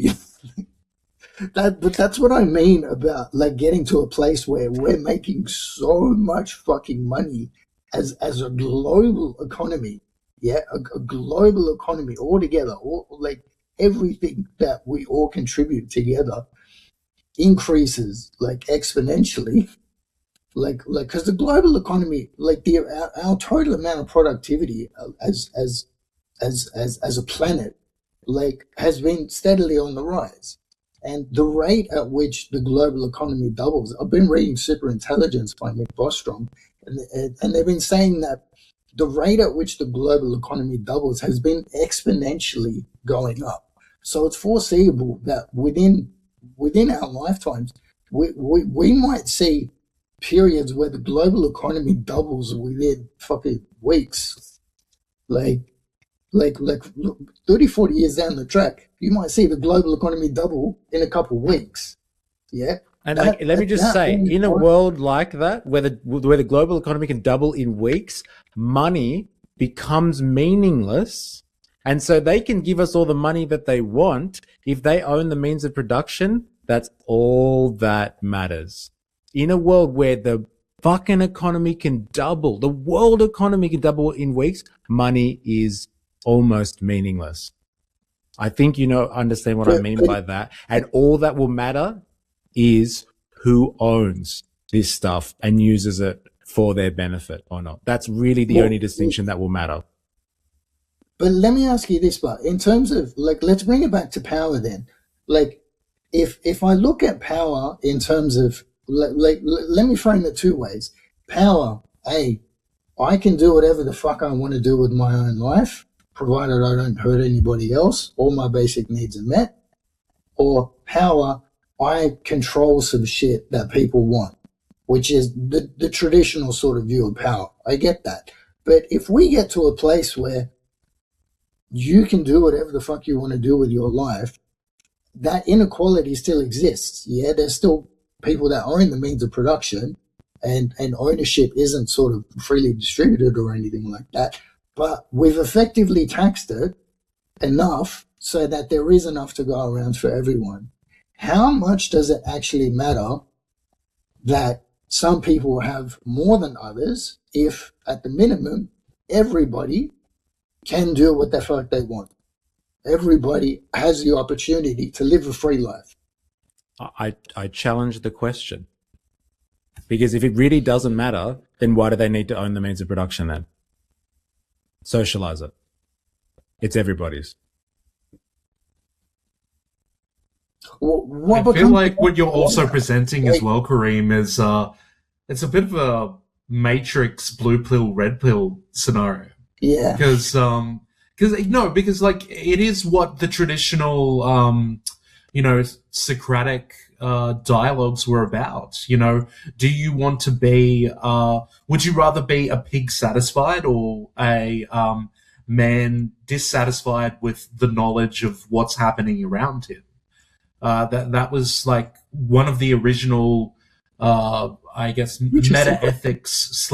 But that's what I mean about like getting to a place where we're making so much fucking money as a global economy, a global economy altogether, all like everything that we all contribute together increases like exponentially, like because the global economy, like our total amount of productivity as a planet, like has been steadily on the rise. And the rate at which the global economy doubles, I've been reading Super Intelligence by Nick Bostrom, and they've been saying that the rate at which the global economy doubles has been exponentially going up. So it's foreseeable that within our lifetimes, we might see periods where the global economy doubles within fucking weeks. Like 30, 40 years down the track, you might see the global economy double in a couple of weeks. Yeah. And let me just say, in a world like that, where the global economy can double in weeks, money becomes meaningless. And so they can give us all the money that they want. If they own the means of production, that's all that matters. In a world where the fucking economy can double, the world economy can double in weeks, money is almost meaningless. I think understand what I mean by that. And all that will matter is who owns this stuff and uses it for their benefit or not. That's really the only distinction that will matter. But let me ask you this, but in terms of let's bring it back to power then. Like if I look at power in terms of let me frame it two ways. Power, I can do whatever the fuck I want to do with my own life, provided I don't hurt anybody else, all my basic needs are met. Or power, I control some shit that people want, which is the traditional sort of view of power. I get that. But if we get to a place where you can do whatever the fuck you want to do with your life, that inequality still exists. Yeah, there's still people that own the means of production, and ownership isn't sort of freely distributed or anything like that. But we've effectively taxed it enough so that there is enough to go around for everyone. How much does it actually matter that some people have more than others if, at the minimum, everybody can do what the fuck they want? Everybody has the opportunity to live a free life. I challenge the question. Because if it really doesn't matter, then why do they need to own the means of production then? Socialize it. It's everybody's. I feel like what you're also presenting as well, Kareem, is it's a bit of a Matrix blue pill, red pill scenario. Yeah. Because like it is what the traditional Socratic dialogues were about. Do you want to be would you rather be a pig satisfied or a man dissatisfied with the knowledge of what's happening around him? That was like one of the original I guess meta ethics /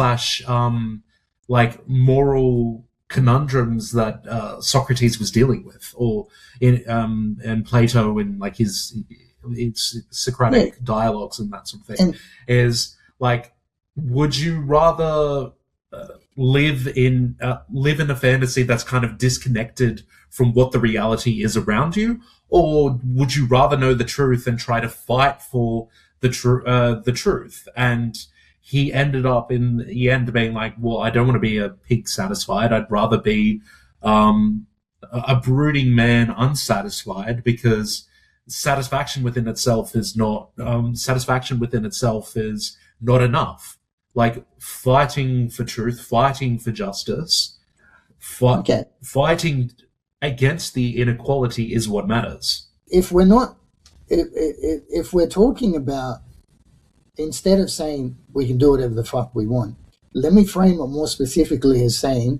like moral conundrums that Socrates was dealing with, or in Plato in like his Socratic dialogues and that sort of thing, is like, would you rather live in a fantasy that's kind of disconnected from what the reality is around you, or would you rather know the truth and try to fight for the truth? And he ended up in the end being like, well, I don't want to be a pig satisfied. I'd rather be a brooding man unsatisfied, because satisfaction within itself is not enough. Like fighting for truth, fighting for justice, fighting against the inequality is what matters. If we're talking about, instead of saying we can do whatever the fuck we want, let me frame it more specifically as saying,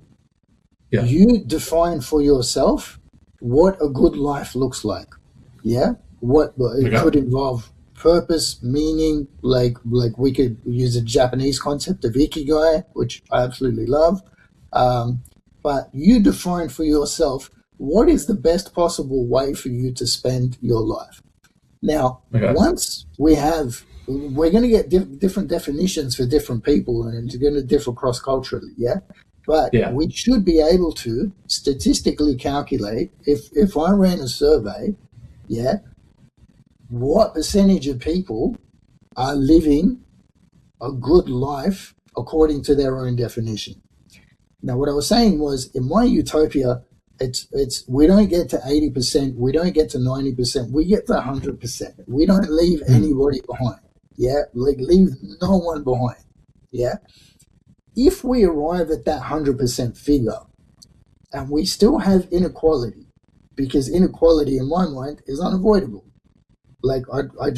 you define for yourself what a good life looks like. Yeah? It could involve purpose, meaning, like we could use a Japanese concept of ikigai, which I absolutely love. But you define for yourself what is the best possible way for you to spend your life. Now, once we have we're going to get different definitions for different people, and it's going to differ cross-culturally, yeah? But we should be able to statistically calculate, if I ran a survey, yeah, what percentage of people are living a good life according to their own definition. Now, what I was saying was, in my utopia, it's we don't get to 80%, we don't get to 90%, we get to 100%. We don't leave anybody behind. Yeah, like leave no one behind. Yeah. If we arrive at that 100% figure and we still have inequality, because inequality in my mind is unavoidable. Like I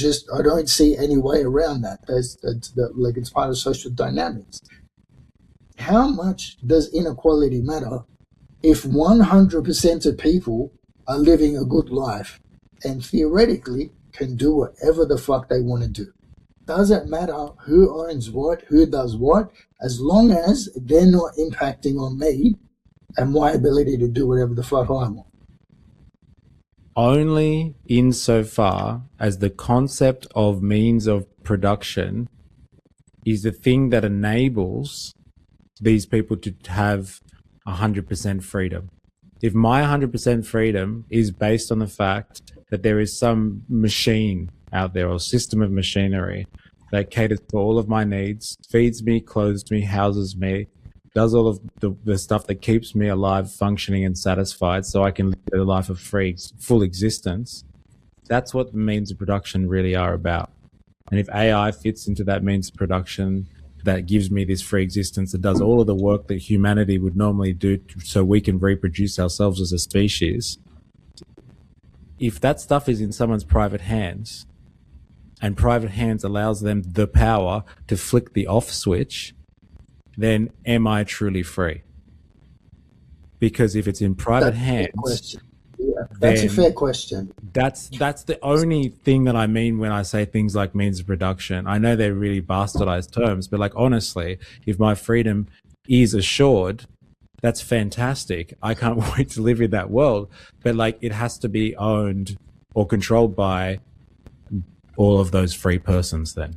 don't see any way around that. Like it's part of social dynamics. How much does inequality matter if 100% of people are living a good life and theoretically can do whatever the fuck they want to do? Doesn't matter who owns what, who does what, as long as they're not impacting on me and my ability to do whatever the fuck I want. Only insofar as the concept of means of production is the thing that enables these people to have 100% freedom. If my 100% freedom is based on the fact that there is some machine out there or system of machinery that caters to all of my needs, feeds me, clothes me, houses me, does all of the stuff that keeps me alive, functioning and satisfied so I can live a life of full existence, that's what the means of production really are about. And if AI fits into that means of production that gives me this free existence, that does all of the work that humanity would normally do so we can reproduce ourselves as a species, if that stuff is in someone's private hands, and private hands allows them the power to flick the off switch, then am I truly free? Because if it's in private hands, that's a fair question. That's the only thing that I mean when I say things like means of production. I know they're really bastardized terms, but like honestly, if my freedom is assured, that's fantastic. I can't wait to live in that world. But like it has to be owned or controlled by all of those free persons then.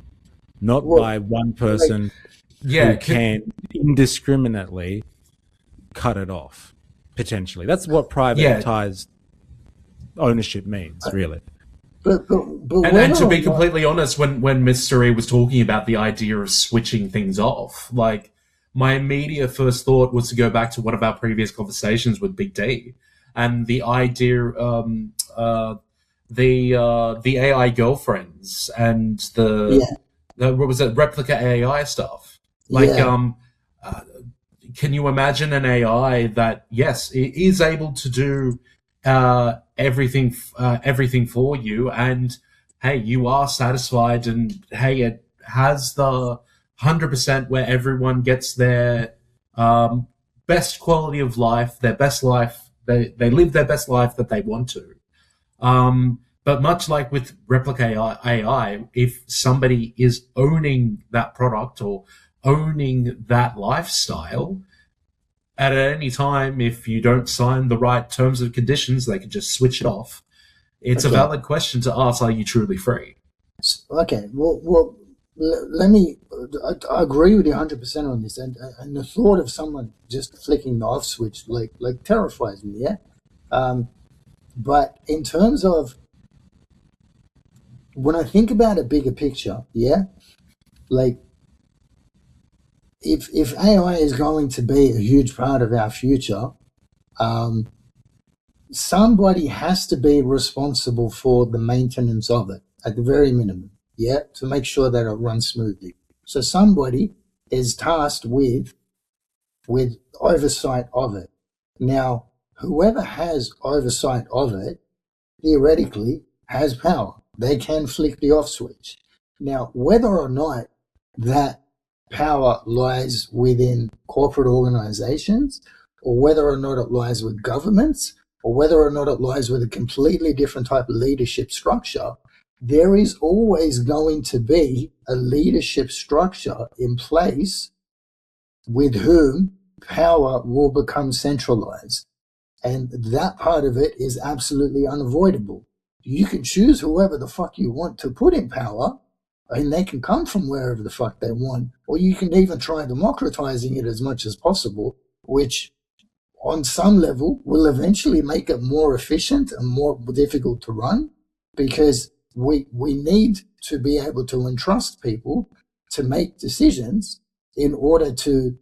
Not by one person who can indiscriminately cut it off, potentially. That's what privatized ownership means, really. But to be completely honest, when Mystery was talking about the idea of switching things off, like my immediate first thought was to go back to one of our previous conversations with Big D and the idea the AI girlfriends and the what was it, replica AI stuff. Like, can you imagine an AI that, yes, it is able to do everything for you, and hey, you are satisfied, and hey, it has the 100% where everyone gets their best quality of life, their best life. They live their best life that they want to. But much like with replica AI, if somebody is owning that product or owning that lifestyle, at any time, if you don't sign the right terms and conditions, they can just switch it off. It's a valid question to ask, are you truly free? Okay, well, let me, I agree with you 100% on this. And the thought of someone just flicking the off switch, like terrifies me, yeah? But in terms of, when I think about a bigger picture, yeah, like if AI is going to be a huge part of our future, somebody has to be responsible for the maintenance of it at the very minimum, yeah, to make sure that it runs smoothly. So somebody is tasked with oversight of it. Now, whoever has oversight of it, theoretically, has power. They can flick the off switch. Now, whether or not that power lies within corporate organizations, or whether or not it lies with governments, or whether or not it lies with a completely different type of leadership structure, there is always going to be a leadership structure in place with whom power will become centralized. And that part of it is absolutely unavoidable. You can choose whoever the fuck you want to put in power, and they can come from wherever the fuck they want, or you can even try democratizing it as much as possible, which on some level will eventually make it more efficient and more difficult to run, because we need to be able to entrust people to make decisions in order to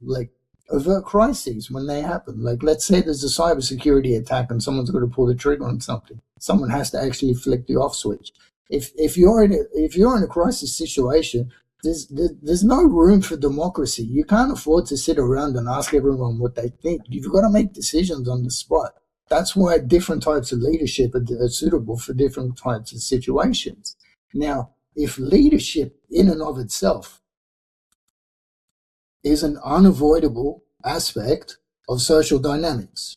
like avert crises when they happen. Like, let's say there's a cybersecurity attack and someone's got to pull the trigger on something. Someone has to actually flick the off switch. If you're in a crisis situation, there's no room for democracy. You can't afford to sit around and ask everyone what they think. You've got to make decisions on the spot. That's why different types of leadership are suitable for different types of situations. Now, if leadership in and of itself is an unavoidable aspect of social dynamics,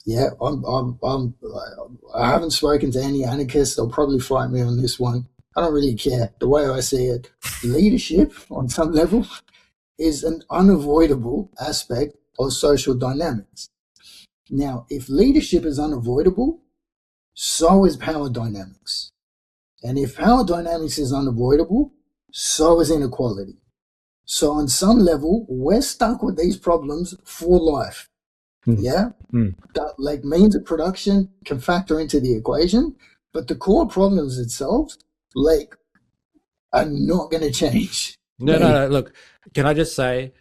yeah, I haven't spoken to any anarchists. They'll probably fight me on this one. I don't really care. The way I see it, leadership on some level is an unavoidable aspect of social dynamics. Now, if leadership is unavoidable, so is power dynamics. And if power dynamics is unavoidable, so is inequality. So on some level, we're stuck with these problems for life. Yeah? That, like, means of production can factor into the equation, but the core problems itself, like, are not going to change. No. Look, can I just say,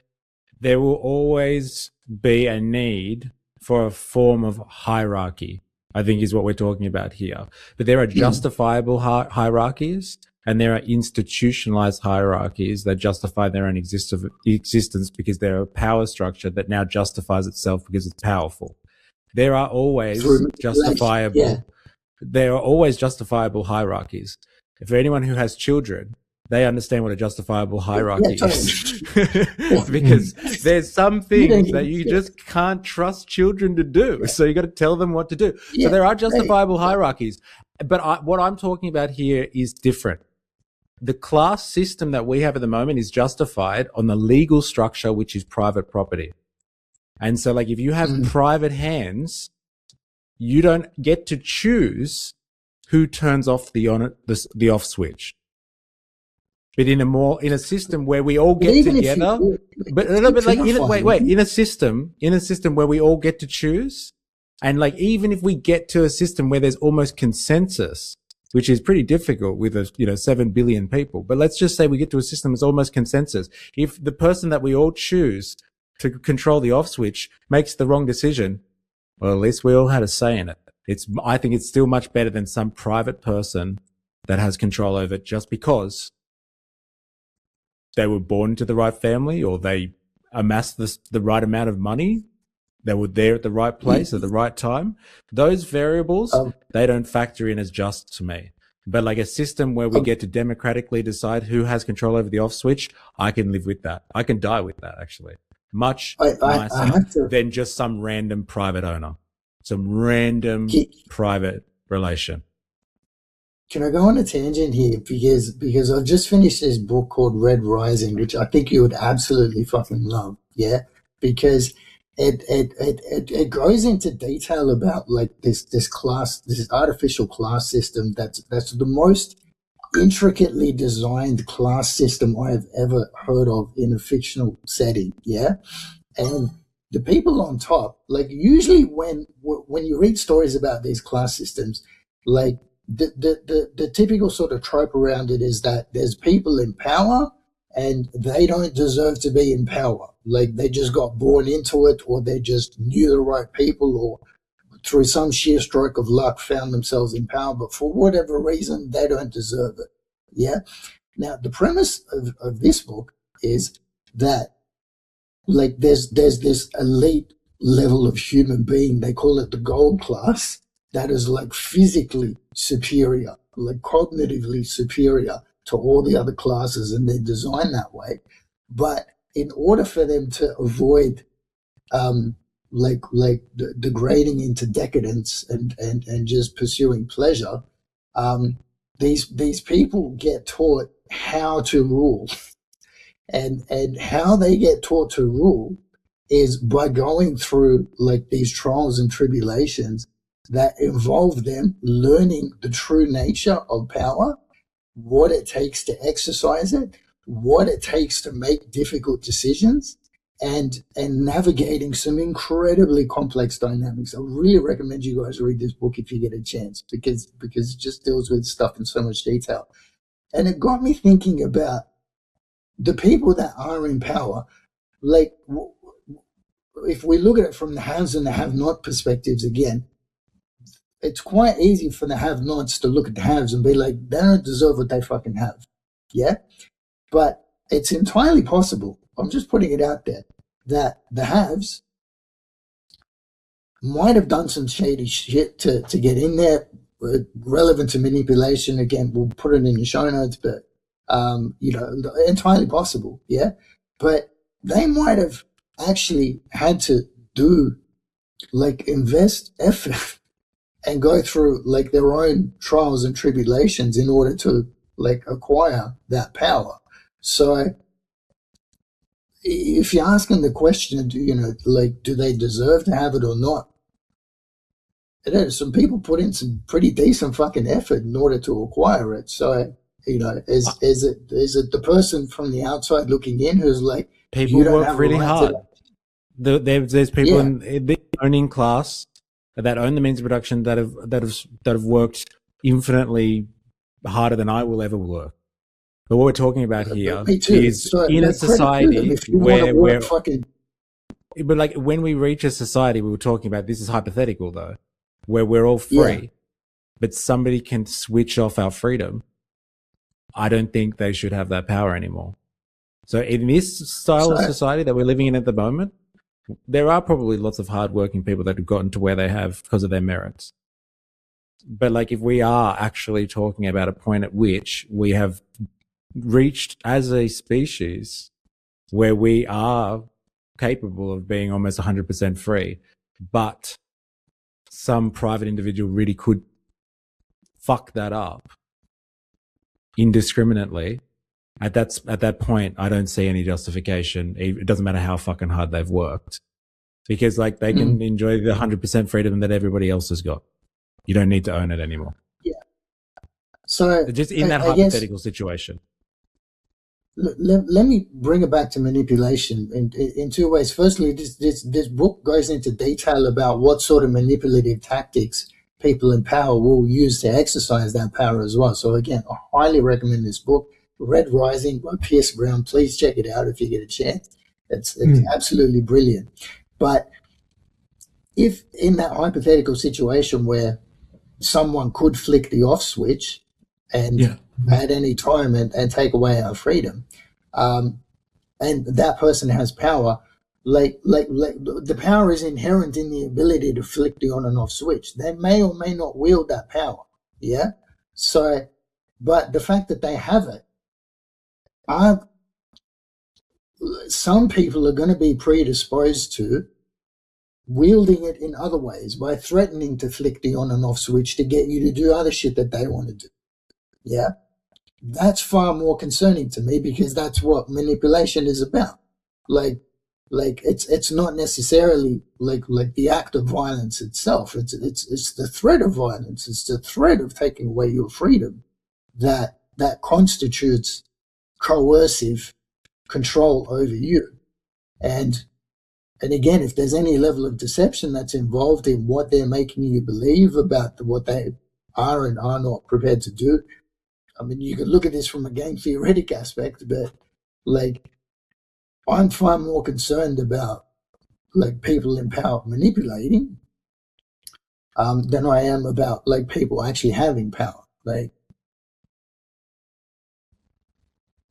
there will always be a need for a form of hierarchy, I think is what we're talking about here. But there are justifiable hierarchies, and there are institutionalized hierarchies that justify their own existence because they're a power structure that now justifies itself because it's powerful. There are always justifiable hierarchies. For anyone who has children, they understand what a justifiable hierarchy is. Because there's some things that you just can't trust children to do. So you got to tell them what to do. So there are justifiable hierarchies. But what I'm talking about here is different. The class system that we have at the moment is justified on the legal structure, which is private property. And so, like, if you have private hands, you don't get to choose who turns off the off switch. But in a system where we all get together, in a system where we all get to choose, and like, even if we get to a system where there's almost consensus, which is pretty difficult with 7 billion people. But let's just say we get to a system that's almost consensus. If the person that we all choose to control the off switch makes the wrong decision, well, at least we all had a say in it. I think it's still much better than some private person that has control over it just because they were born into the right family, or they amassed the right amount of money. They were there at the right place at the right time. Those variables, they don't factor in as just to me. But like a system where we get to democratically decide who has control over the off switch, I can live with that. I can die with that, actually. Much nicer than just some random private owner, some random private relation. Can I go on a tangent here? Because I've just finished this book called Red Rising, which I think you would absolutely fucking love. Yeah, because it goes into detail about like this artificial class system that's the most intricately designed class system I have ever heard of in a fictional setting. Yeah, and the people on top, like, usually when you read stories about these class systems, like, the typical sort of trope around it is that there's people in power and they don't deserve to be in power. Like, they just got born into it, or they just knew the right people, or through some sheer stroke of luck found themselves in power, but for whatever reason, they don't deserve it. Yeah. Now, the premise of this book is that, like, there's this elite level of human being, they call it the gold class, that is like physically superior, like cognitively superior to all the other classes, and they're designed that way. But in order for them to avoid degrading into decadence and just pursuing pleasure, these people get taught how to rule. And how they get taught to rule is by going through like these trials and tribulations that involve them learning the true nature of power what it takes to exercise it, what it takes to make difficult decisions, and navigating some incredibly complex dynamics. I really recommend you guys read this book if you get a chance, because it just deals with stuff in so much detail. And it got me thinking about the people that are in power. Like, if we look at it from the haves and the have-not perspectives again, it's quite easy for the have-nots to look at the haves and be like, they don't deserve what they fucking have. Yeah? But it's entirely possible, I'm just putting it out there, that the haves might have done some shady shit to get in there, relevant to manipulation. Again, we'll put it in the show notes, but, entirely possible, yeah? But they might have actually had to invest effort and go through, their own trials and tribulations in order to, acquire that power. So if you're asking the question, do they deserve to have it or not? Some people put in some pretty decent fucking effort in order to acquire it. So, is it the person from the outside looking in who's like, people you don't work have really a right hard. There's people in the owning class that own the means of production that have worked infinitely harder than I will ever work. But what we're talking about here is in a society where we're but like when we reach a society, we were talking about, this is hypothetical though, where we're all free, but somebody can switch off our freedom. I don't think they should have that power anymore. So in this style of society that we're living in at the moment, there are probably lots of hardworking people that have gotten to where they have because of their merits. But if we are actually talking about a point at which we have reached as a species where we are capable of being almost 100% free, but some private individual really could fuck that up indiscriminately, at that point, I don't see any justification. It doesn't matter how fucking hard they've worked, because they can enjoy the 100% freedom that everybody else has got. You don't need to own it anymore. Yeah. So just in that hypothetical situation. Let me bring it back to manipulation in two ways. Firstly, this book goes into detail about what sort of manipulative tactics people in power will use to exercise that power as well. So again, I highly recommend this book, Red Rising by Pierce Brown. Please check it out if you get a chance. It's absolutely brilliant. But if in that hypothetical situation where someone could flick the off switch and at any time and take away our freedom, and that person has power, the power is inherent in the ability to flick the on and off switch. They may or may not wield that power. Yeah. So, but the fact that they have it, some people are going to be predisposed to wielding it in other ways by threatening to flick the on and off switch to get you to do other shit that they want to do. Yeah. That's far more concerning to me, because that's what manipulation is about. It's not necessarily like the act of violence itself. It's the threat of violence. It's the threat of taking away your freedom that constitutes coercive control over you. And again, if there's any level of deception that's involved in what they're making you believe about what they are and are not prepared to do, I mean, you could look at this from a game theoretic aspect, but I'm far more concerned about people in power manipulating than I am about people actually having power.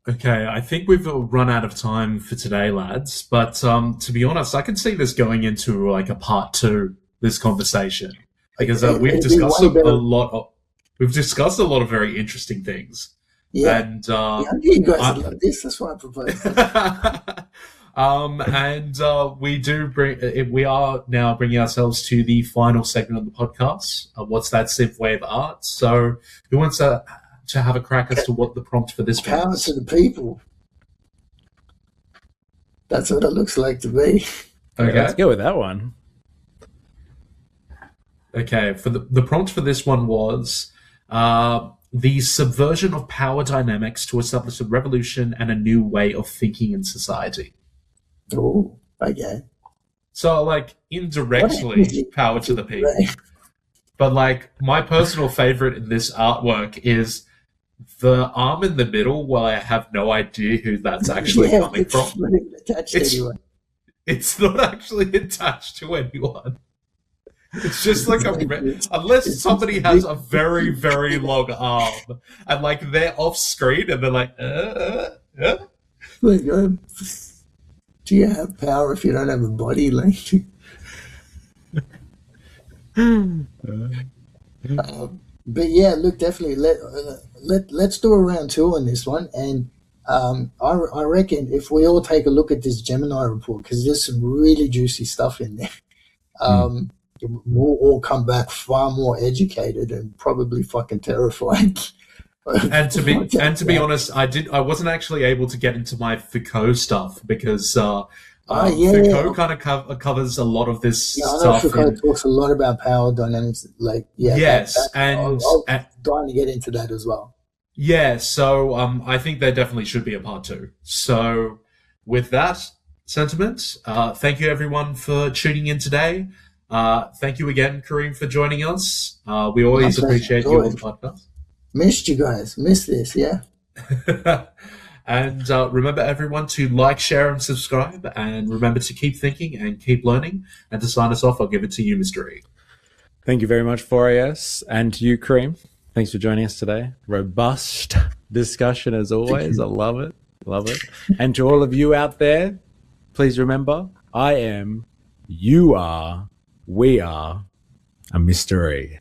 Okay, I think we've run out of time for today, lads. But to be honest, I can see this going into a part 2, this conversation, because we've discussed a lot. We've discussed a lot of very interesting things. Yeah, and I knew you guys would love this. That's why I proposed we are now bringing ourselves to the final segment of the podcast. What's that synth wave art? So, who wants to have a crack as to what the prompt for this was? Power to the people. That's what it looks like to me. Okay, let's go with that one. Okay, for the prompt for this one was, the subversion of power dynamics to establish a revolution and a new way of thinking in society. Oh, okay. So, like, indirectly, power to the people. But, like, my personal favorite in this artwork is the arm in the middle where I have no idea who that's actually coming from. It's not actually attached to anyone. It's just like unless somebody has a very, very long arm and like they're off screen and they're like, Like, do you have power if you don't have a body? Like, but yeah, look, definitely let's do a round two on this one, and I reckon if we all take a look at this Gemini report, because there's some really juicy stuff in there, we'll all come back far more educated and probably fucking terrified. And to be honest, I wasn't actually able to get into my Foucault stuff because Foucault kind of covers a lot of this stuff. Foucault talks a lot about power dynamics. Like, I'm trying to get into that as well. Yeah, so I think there definitely should be a part two. So with that sentiment, thank you everyone for tuning in today. Thank you again, Kareem, for joining us. We always appreciate you on the podcast. Missed you guys. Missed this, yeah. And remember, everyone, to like, share, and subscribe. And remember to keep thinking and keep learning. And to sign us off, I'll give it to you, Mr. E. Thank you very much, 4AS. And to you, Kareem. Thanks for joining us today. Robust discussion as always. I love it. Love it. And to all of you out there, please remember, I am, you are, we are a mystery.